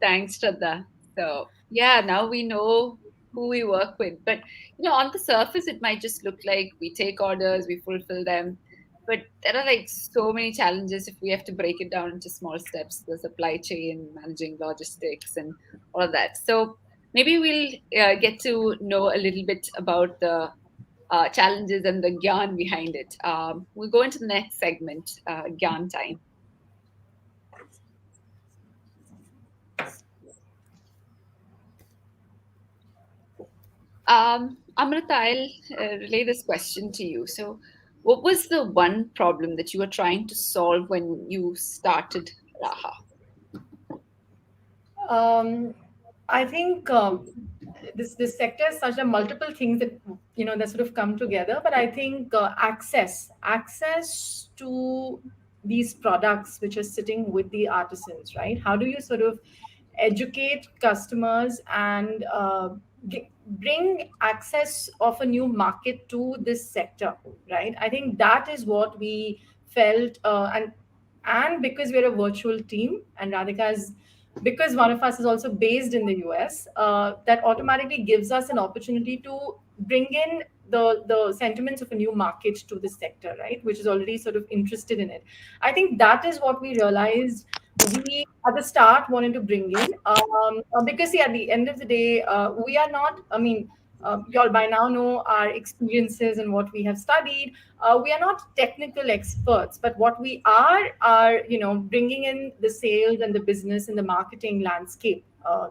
Thanks, Shraddha. So, yeah, now we know who we work with. But, on the surface, it might just look like we take orders, we fulfill them. But there are like so many challenges if we have to break it down into small steps, the supply chain, managing logistics, and all of that. So, maybe we'll get to know a little bit about the challenges and the gyan behind it. We'll go into the next segment, gyan time. Amrita, I'll relay this question to you. So, what was the one problem that you were trying to solve when you started Raha? I think this sector is such a multiple things that that sort of come together. But I think access to these products which are sitting with the artisans, right? How do you sort of educate customers and bring access of a new market to this sector, right? I think that is what we felt, and because we're a virtual team and Radhika is, because one of us is also based in the US, that automatically gives us an opportunity to bring in the sentiments of a new market to this sector, right? Which is already sort of interested in it. I think that is what we realized we at the start wanted to bring in, because see, at the end of the day, we are not. I mean, you all by now know our experiences and what we have studied. We are not technical experts, but what we are bringing in the sales and the business and the marketing landscape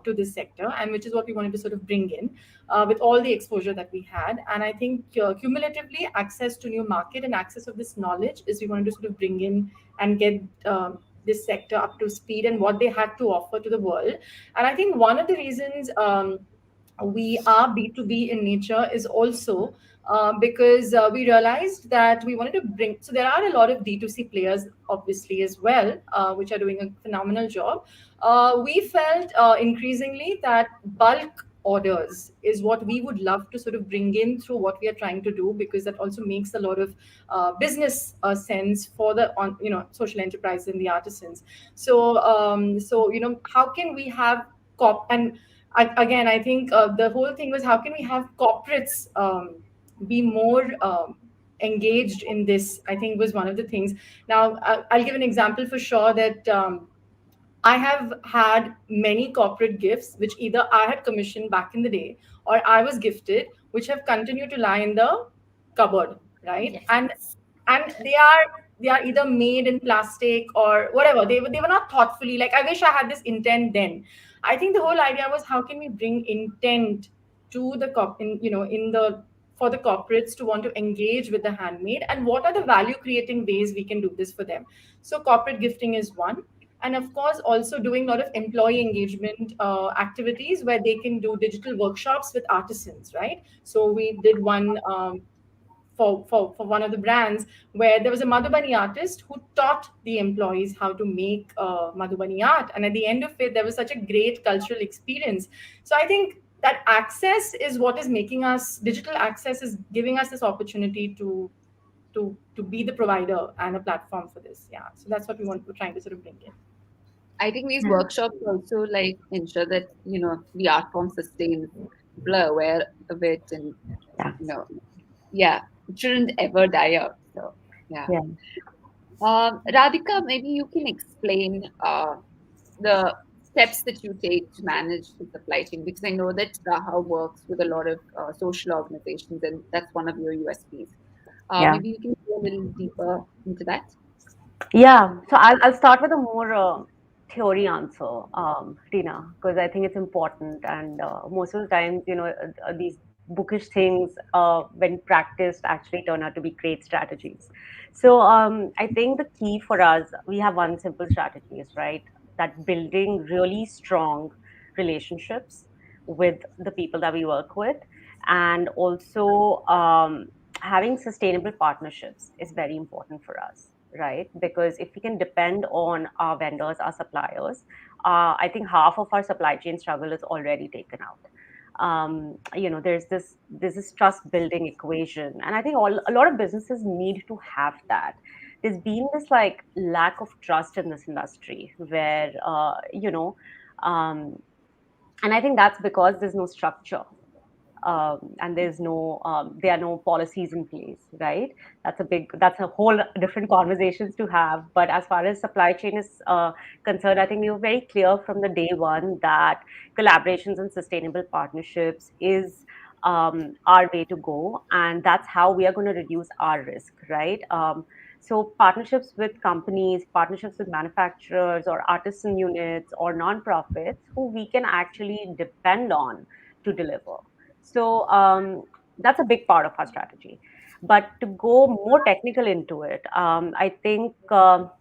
to this sector, and which is what we wanted to sort of bring in with all the exposure that we had. And I think cumulatively, access to new market and access of this knowledge is we wanted to sort of bring in and get this sector up to speed and what they had to offer to the world. And I think one of the reasons we are B2B in nature is also because we realized that we wanted to bring, so there are a lot of D2C players obviously as well, which are doing a phenomenal job. We felt increasingly that bulk orders is what we would love to sort of bring in through what we are trying to do, because that also makes a lot of business sense for the on social enterprise and the artisans. So how can we have and again, I think the whole thing was, how can we have corporates be more engaged in this, I think was one of the things. Now, I'll give an example for sure that I have had many corporate gifts, which either I had commissioned back in the day or I was gifted, which have continued to lie in the cupboard, right? Yes. And they are either made in plastic or whatever. They were not thoughtfully, like, I wish I had this intent then. I think the whole idea was, how can we bring intent to the in the for the corporates to want to engage with the handmade, and what are the value creating ways we can do this for them. So corporate gifting is one, and of course also doing a lot of employee engagement activities where they can do digital workshops with artisans, right? So we did one for one of the brands, where there was a Madhubani artist who taught the employees how to make Madhubani art. And at the end of it, there was such a great cultural experience. So I think that access is what is making us, digital access is giving us this opportunity to be the provider and a platform for this. Yeah. So that's what we're trying to sort of bring in. I think these workshops also like ensure that the art form sustains. People are aware of it, and it shouldn't ever die out. So yeah. Radhika, maybe you can explain the steps that you take to manage the supply chain, because I know that Raaha works with a lot of social organizations, and that's one of your USPs. Maybe you can go a little deeper into that. Yeah, so I'll start with a more theory answer, Tina, because I think it's important. And most of the times, these bookish things, when practiced, actually turn out to be great strategies. So I think the key for us, we have one simple strategy, is right, that building really strong relationships with the people that we work with, and also having sustainable partnerships is very important for us, right? Because if we can depend on our vendors, our suppliers, I think half of our supply chain struggle is already taken out. There's this trust building equation, and I think a lot of businesses need to have that. There's been this like lack of trust in this industry where um, and I think that's because there's no structure, and there are no policies in place, right? That's a whole different conversations to have. But as far as supply chain is concerned, I think we were very clear from the day one that collaborations and sustainable partnerships is our way to go, and that's how we are going to reduce our risk, right? So partnerships with companies, partnerships with manufacturers or artisan units or nonprofits who we can actually depend on to deliver. So that's a big part of our strategy. But to go more technical into it, I think I'll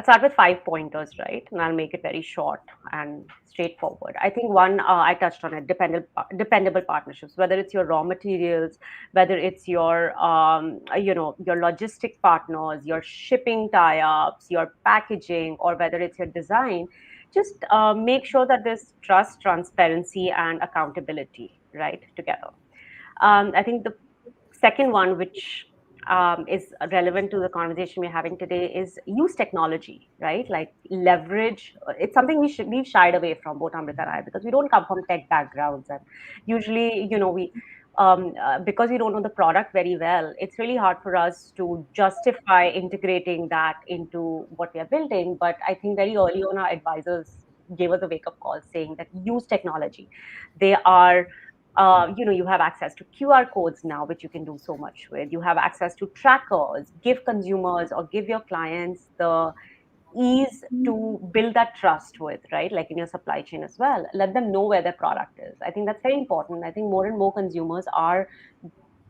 start with 5 pointers, right? And I'll make it very short and straightforward. I think one, I touched on it, dependable partnerships, whether it's your raw materials, whether it's your logistic partners, your shipping tie-ups, your packaging, or whether it's your design. Just make sure that there's trust, transparency, and accountability, right, together. I think the second one, which is relevant to the conversation we're having today, is use technology, right? Like leverage. It's something we've shied away from, both Amrita and I, because we don't come from tech backgrounds, and usually, we because we don't know the product very well, it's really hard for us to justify integrating that into what we are building. But I think very early on, our advisors gave us a wake-up call saying that use technology. They are you have access to QR codes now, which you can do so much with. You have access to trackers. Give consumers or give your clients the ease to build that trust with, right? Like in your supply chain as well. Let them know where their product is. I think that's very important. I think more and more consumers are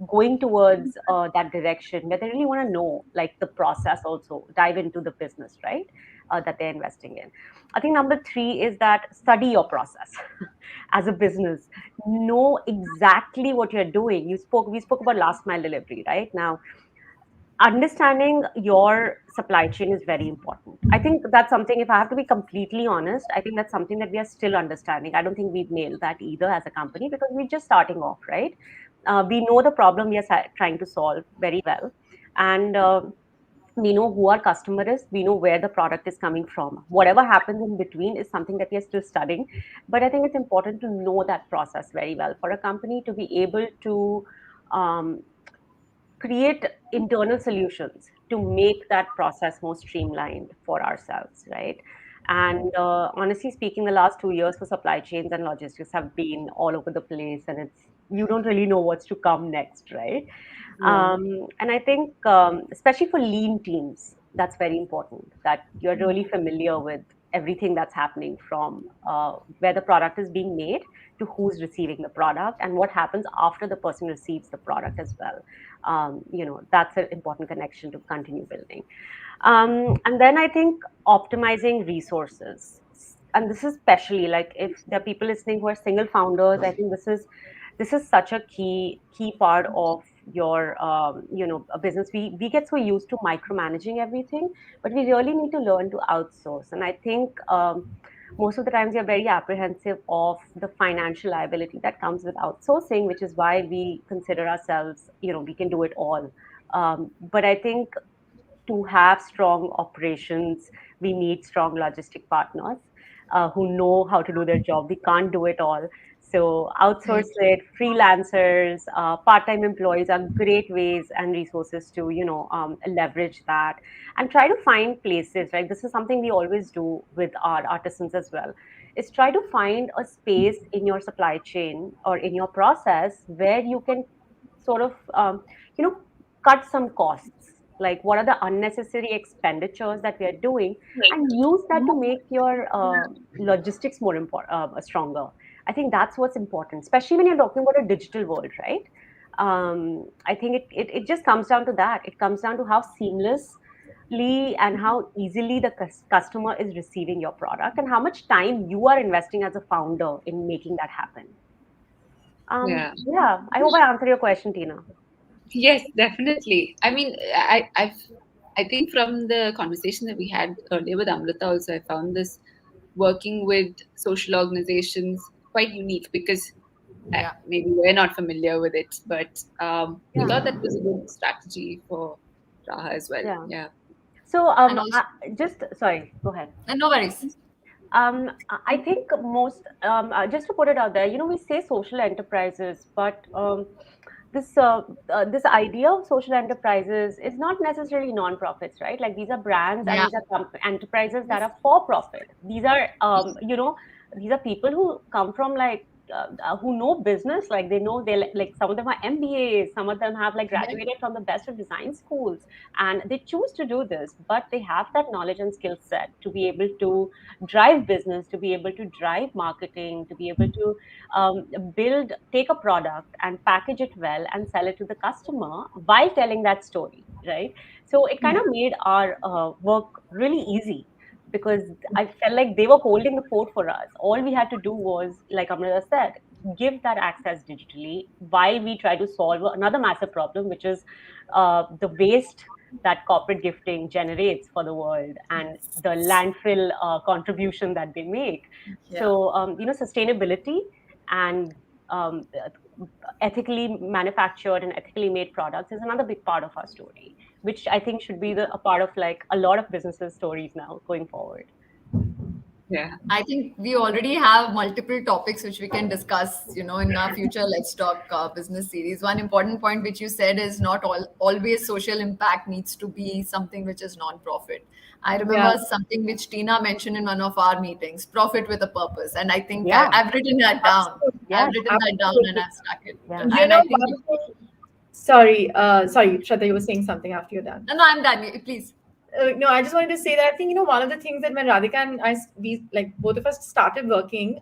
going towards that direction where they really want to know like the process, also dive into the business, right? that they're investing in. I think number three is that study your process as a business. Know exactly what you're doing. We spoke about last mile delivery, right? Now, understanding your supply chain is very important. I think that's something, if I have to be completely honest, I think that's something that we are still understanding. I don't think we've nailed that either as a company because we're just starting off, right? We know the problem we are trying to solve very well. And we know who our customer is, we know where the product is coming from. Whatever happens in between is something that we are still studying. But I think it's important to know that process very well for a company to be able to um, create internal solutions to make that process more streamlined for ourselves, right? And honestly speaking, the last 2 years for supply chains and logistics have been all over the place, and it's you don't really know what's to come next, right? And I think, especially for lean teams, that's very important that you're really familiar with everything that's happening from where the product is being made to who's receiving the product and what happens after the person receives the product as well. That's an important connection to continue building. And then I think optimizing resources. And this is especially like if there are people listening who are single founders, I think this is such a key part of your a business. We get so used to micromanaging everything, but we really need to learn to outsource. And I think most of the times we are very apprehensive of the financial liability that comes with outsourcing, which is why we consider ourselves, we can do it all. But I think to have strong operations, we need strong logistic partners who know how to do their job. We can't do it all. So outsource it, freelancers, part-time employees are great ways and resources to, leverage that and try to find places, right? This is something we always do with our artisans as well, is try to find a space in your supply chain or in your process where you can sort of, you know, cut some costs. Like what are the unnecessary expenditures that we are doing, and use that to make your logistics more stronger. I think that's what's important, especially when you're talking about a digital world, right? I think it just comes down to that. It comes down to how seamlessly and how easily the customer is receiving your product and how much time you are investing as a founder in making that happen. Yeah, I hope I answered your question, Tina. Yes, definitely. I mean, I think from the conversation that we had earlier with Amrita also, I found this working with social organizations quite unique because maybe we're not familiar with it, but we thought that was a good strategy for Raaha as well. Yeah. So, sorry, go ahead. No worries. I think just to put it out there, we say social enterprises, but this idea of social enterprises is not necessarily non-profits, right? Like these are brands and these are enterprises that are for profit. These are these are people who come from who know business. Like they know, they like some of them are MBAs, some of them have graduated from the best of design schools, and they choose to do this, but they have that knowledge and skill set to be able to drive business, to be able to drive marketing, to be able to take a product and package it well and sell it to the customer while telling that story, right? So it kind of made our work really easy, because I felt like they were holding the fort for us. All we had to do was, like Amrita said, give that access digitally while we try to solve another massive problem, which is the waste that corporate gifting generates for the world and the landfill contribution that they make. So, sustainability and ethically manufactured and ethically made products is another big part of our story, which I think should be a part of a lot of businesses' stories now going forward. Yeah, I think we already have multiple topics which we can discuss, in our future Let's Talk business series. One important point which you said is not always social impact needs to be something which is non-profit. I remember something which Tina mentioned in one of our meetings, profit with a purpose. And I think I've written that down. I've written that down and I've stuck it. Sorry, Shraddha, you were saying something after you're done. No, I'm done. Please. No, I just wanted to say that I think, one of the things that when Radhika and we both of us started working,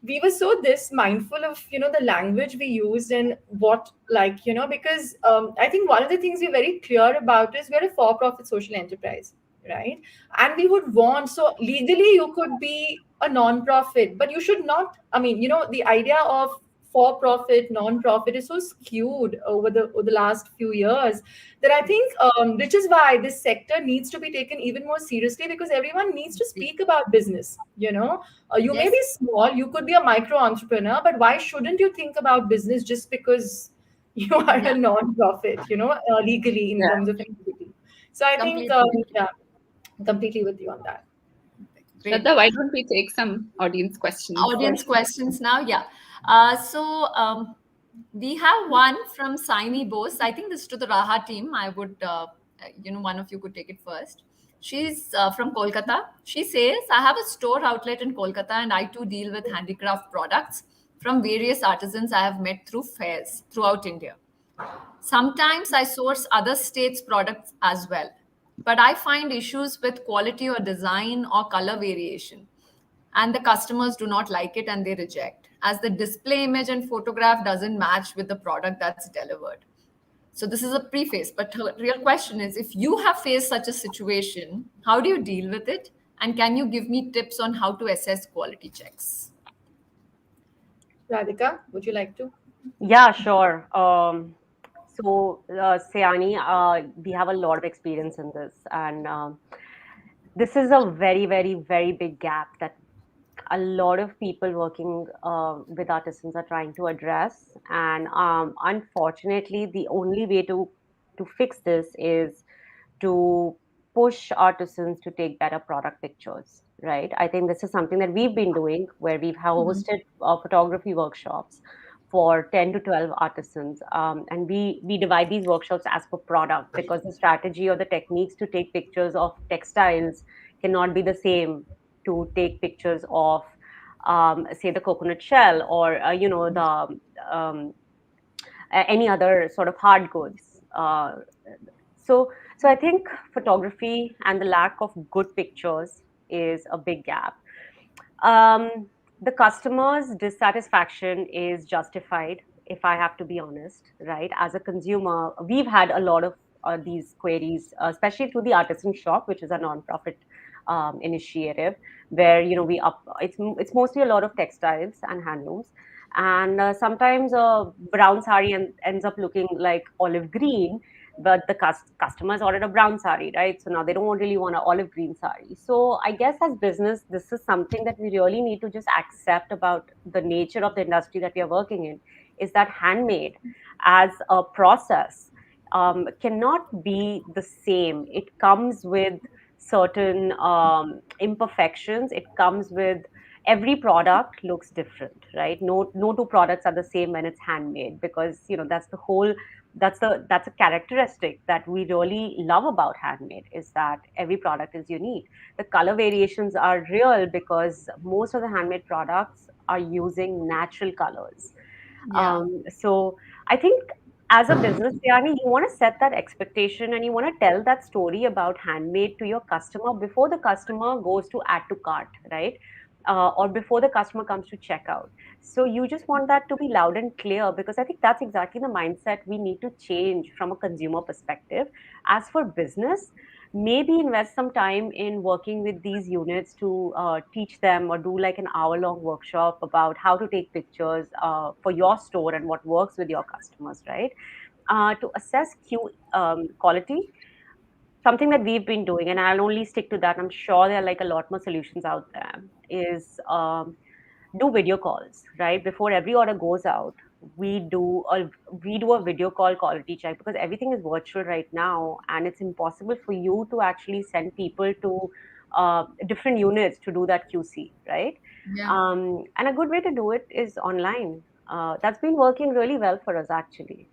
we were so mindful of, the language we used and what, because I think one of the things we're very clear about is we're a for-profit social enterprise, right? And we would want, so legally you could be a non-profit, but you should not, I mean, the idea of for profit, non-profit is so skewed over the last few years that I think, which is why this sector needs to be taken even more seriously, because everyone needs to speak about business. You may Yes. be small, you could be a micro entrepreneur, but why shouldn't you think about business just because you are Yeah. a non-profit, legally in Yeah. terms of entity? So I think, Completely. yeah, completely with you on that. Great. Shraddha, why don't we take some audience questions? Audience questions now. Yeah. So we have one from Saini Bose. I think this is to the Raha team. I would, one of you could take it first. She's from Kolkata. She says, I have a store outlet in Kolkata and I too deal with handicraft products from various artisans I have met through fairs throughout India. Sometimes I source other states' products as well, but I find issues with quality or design or color variation, and the customers do not like it and they reject, as the display image and photograph doesn't match with the product that's delivered. So this is a preface, but her real question is: if you have faced such a situation, how do you deal with it, and can you give me tips on how to assess quality checks? Radhika, would you like to? Yeah, sure. Sayani, we have a lot of experience in this, and this is a very, very, very big gap that a lot of people working with artisans are trying to address. And unfortunately, the only way to fix this is to push artisans to take better product pictures, right? I think this is something that we've been doing, where we've hosted photography workshops for 10 to 12 artisans, and we divide these workshops as per product, because the strategy or the techniques to take pictures of textiles cannot be the same to take pictures of, say, the coconut shell, or um, any other sort of hard goods. So I think photography and the lack of good pictures is a big gap. The customer's dissatisfaction is justified, if I have to be honest, right? As a consumer, we've had a lot of these queries, especially through the artisan shop, which is a non-profit initiative, where we up. It's mostly a lot of textiles and handlooms, and sometimes a brown sari ends up looking like olive green, but the customers ordered a brown sari, right? So now they don't really want an olive green sari. So I guess as business, this is something that we really need to just accept about the nature of the industry that we are working in, is that handmade as a process cannot be the same. It comes with certain imperfections. It comes with, every product looks different, right? No two products are the same when it's handmade, because that's the whole, that's a characteristic that we really love about handmade, is that every product is unique. The color variations are real because most of the handmade products are using natural colors. Yeah. So I think as a business, Yani, you want to set that expectation, and you want to tell that story about handmade to your customer before the customer goes to add to cart, right? Or before the customer comes to checkout. So you just want that to be loud and clear, because I think that's exactly the mindset we need to change from a consumer perspective. As for business, maybe invest some time in working with these units to teach them, or do like an hour-long workshop about how to take pictures for your store and what works with your customers, right? To assess quality, something that we've been doing, and I'll only stick to that. I'm sure there are like a lot more solutions out there. Is do video calls, right? Before every order goes out, we do a video call quality check, because everything is virtual right now, and it's impossible for you to actually send people to different units to do that QC, right? Yeah. And a good way to do it is online. That's been working really well for us, actually.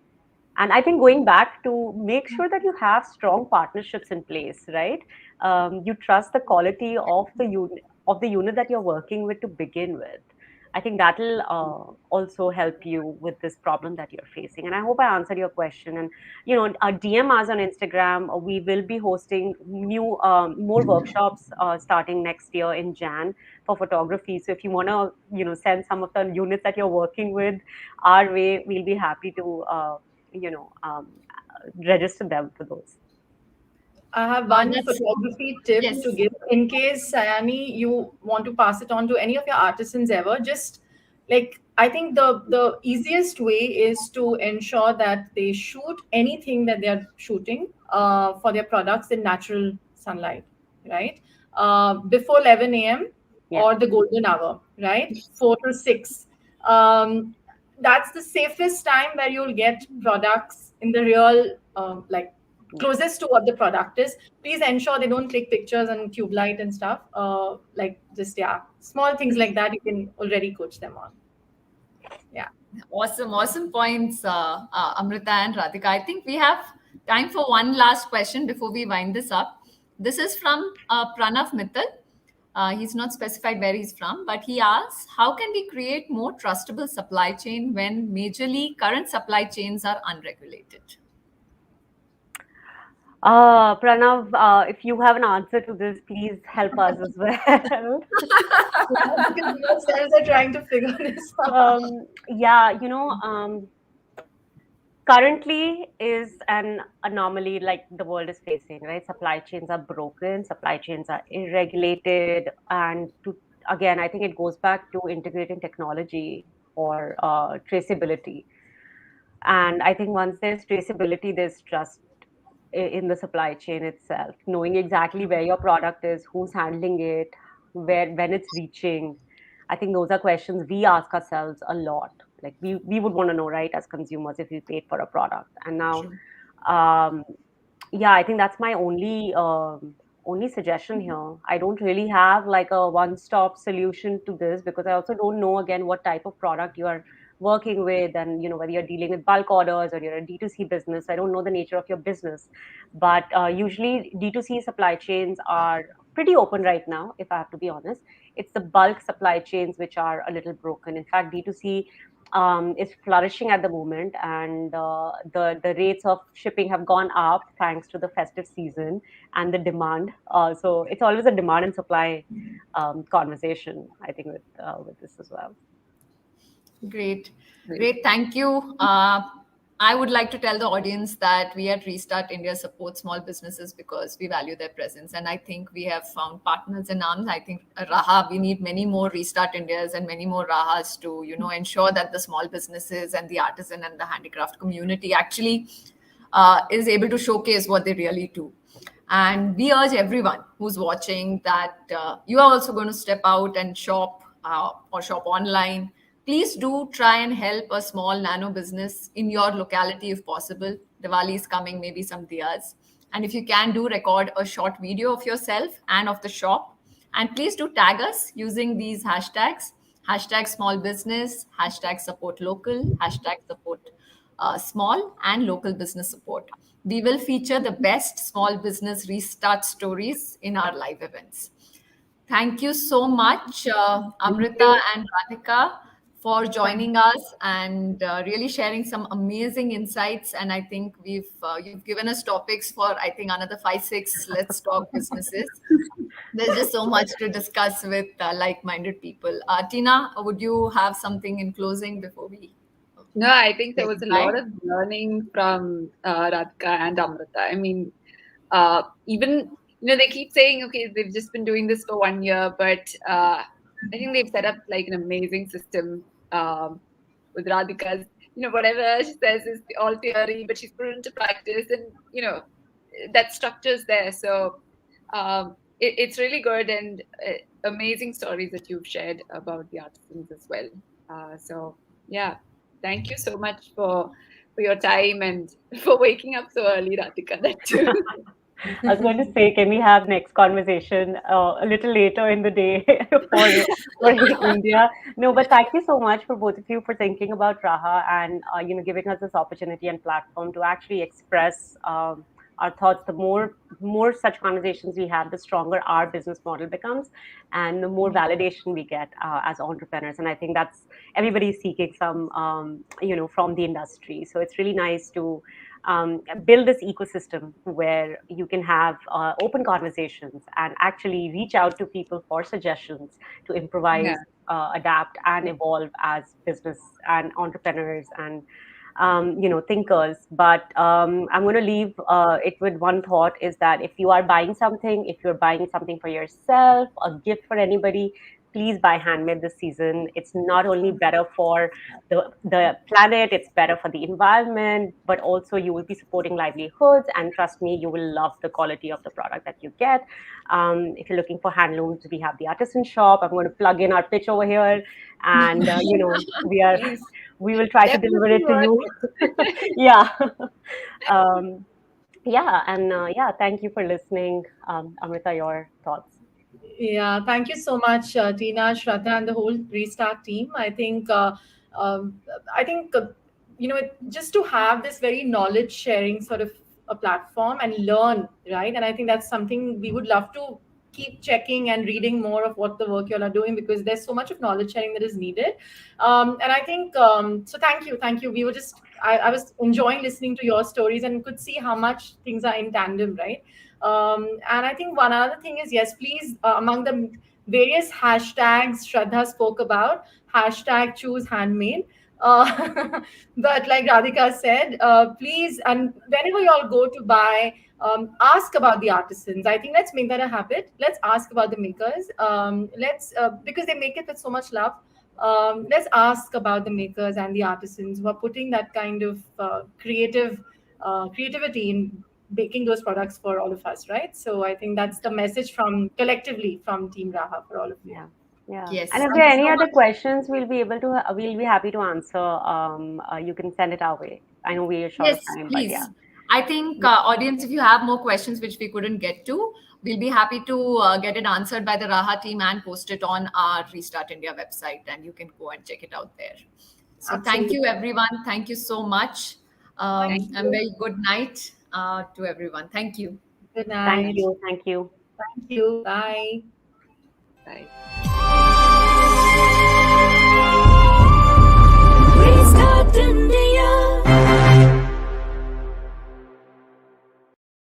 And I think going back to make sure that you have strong partnerships in place, right? You trust the quality of the unit that you're working with to begin with. I think that'll also help you with this problem that you're facing. And I hope I answered your question. And DM us on Instagram. We will be hosting more workshops starting next year in Jan for photography. So if you want to send some of the units that you're working with our way, we'll be happy to you know um, register them for those. I have one That's photography tip yes. to give in case, Sayani, you want to pass it on to any of your artisans ever. Just like I think the easiest way is to ensure that they shoot anything that they are shooting for their products in natural sunlight, right? Before 11 a.m. Yeah. or the golden hour, right? 4 to 6. Um, that's the safest time where you'll get products in the real like closest to what the product is. Please ensure they don't click pictures and tube light and stuff. Like just small things like that you can already coach them on. Yeah. Awesome points, Amrita and Radhika. I think we have time for one last question before we wind this up. This is from Pranav Mittal. He's not specified where he's from, but he asks, how can we create more trustable supply chain when majorly current supply chains are unregulated? Pranav, if you have an answer to this, please help us as well. Because yourselves are trying to figure this out. Yeah, currently is an anomaly like the world is facing, right? Supply chains are broken, supply chains are irregulated, and again, I think it goes back to integrating technology or traceability. And I think once there's traceability, there's trust in the supply chain itself, knowing exactly where your product is, who's handling it, when it's reaching. I think those are questions we ask ourselves a lot. Like we would want to know, right, as consumers, if we paid for a product. And now, um, yeah, I think that's my only suggestion here. I don't really have like a one-stop solution to this because I also don't know again what type of product you are working with, and whether you're dealing with bulk orders or you're a D2C business. I don't know the nature of your business, but usually D2C supply chains are pretty open right now. If I have to be honest, it's the bulk supply chains which are a little broken. In fact, D2C is flourishing at the moment, and the rates of shipping have gone up thanks to the festive season and the demand. So it's always a demand and supply conversation, I think, with this as well. Great. Thank you. I would like to tell the audience that we at Restart India support small businesses because we value their presence. And I think we have found partners in arms. I think Raaha, we need many more Restart Indias and many more Raahas to, ensure that the small businesses and the artisan and the handicraft community actually is able to showcase what they really do. And we urge everyone who's watching that you are also going to step out and shop or shop online. Please do try and help a small nano business in your locality if possible. Diwali is coming, maybe some diyas. And if you can do, record a short video of yourself and of the shop. And please do tag us using these hashtags, hashtag small business, hashtag support local, hashtag support small and local business support. We will feature the best small business restart stories in our live events. Thank you so much, Amrita and Radhika, for joining us and really sharing some amazing insights. And I think you've given us topics for, I think, another 5-6 Let's Talk businesses. There's just so much to discuss with like-minded people. Tina, would you have something in closing before we? No, I think there was a lot of learning from Radhika and Amrita. I mean, even they keep saying, okay, they've just been doing this for 1 year, but I think they've set up like an amazing system with Radhika's. Whatever she says is all theory, but she's put it into practice, and that structure's there. So it's really good, and amazing stories that you've shared about the artisans as well. So yeah. Thank you so much for your time and for waking up so early, Radhika. That too. I was going to say, can we have next conversation a little later in the day for India? No, but thank you so much for both of you for thinking about Raaha and giving us this opportunity and platform to actually express our thoughts. The more such conversations we have, the stronger our business model becomes, and the more validation we get as entrepreneurs. And I think that's everybody's seeking some, from the industry. So it's really nice to build this ecosystem where you can have open conversations and actually reach out to people for suggestions to improvise, adapt, and evolve as business and entrepreneurs and thinkers. But I'm going to leave it with one thought, is that if you are buying something, if you're buying something for yourself, a gift for anybody, please buy handmade this season. It's not only better for the planet, it's better for the environment, but also you will be supporting livelihoods. And trust me, you will love the quality of the product that you get. If you're looking for handlooms, we have the artisan shop. I'm going to plug in our pitch over here, and Please. we will try to deliver it to you. Yeah. um, yeah, and thank you for listening. Amrita, your thoughts? Yeah, thank you so much, Tina, Shraddha, and the whole Restart team. Um, I think just to have this very knowledge sharing sort of a platform and learn, right? And I think that's something we would love to keep checking and reading more of what the work you all are doing, because there's so much of knowledge sharing that is needed. And I think so. Thank you. We were just I was enjoying listening to your stories and could see how much things are in tandem, right? And I think one other thing is, yes, please, among the various hashtags Shraddha spoke about, hashtag choose handmade. But like Radhika said, please, and whenever you all go to buy, ask about the artisans. I think let's make that a habit. Let's ask about the makers. Let's Because they make it with so much love. Let's ask about the makers and the artisans who are putting that kind of creativity in baking those products for all of us, right? So I think that's the message from collectively from Team Raha for all of you. Yeah. Yeah. Yes. And if Thank there are you any so other much. questions, we'll be happy to answer. You can send it our way. I know we are short of Yes, time, but yeah. please. I think, audience, if you have more questions which we couldn't get to, we'll be happy to get it answered by the Raha team and post it on our Restart India website, and you can go and check it out there. So thank you, Absolutely. everyone. Thank you so much. Thank And you. very good night to everyone. Thank you. Good Thank night. you. Thank you. Thank you. Bye. Bye.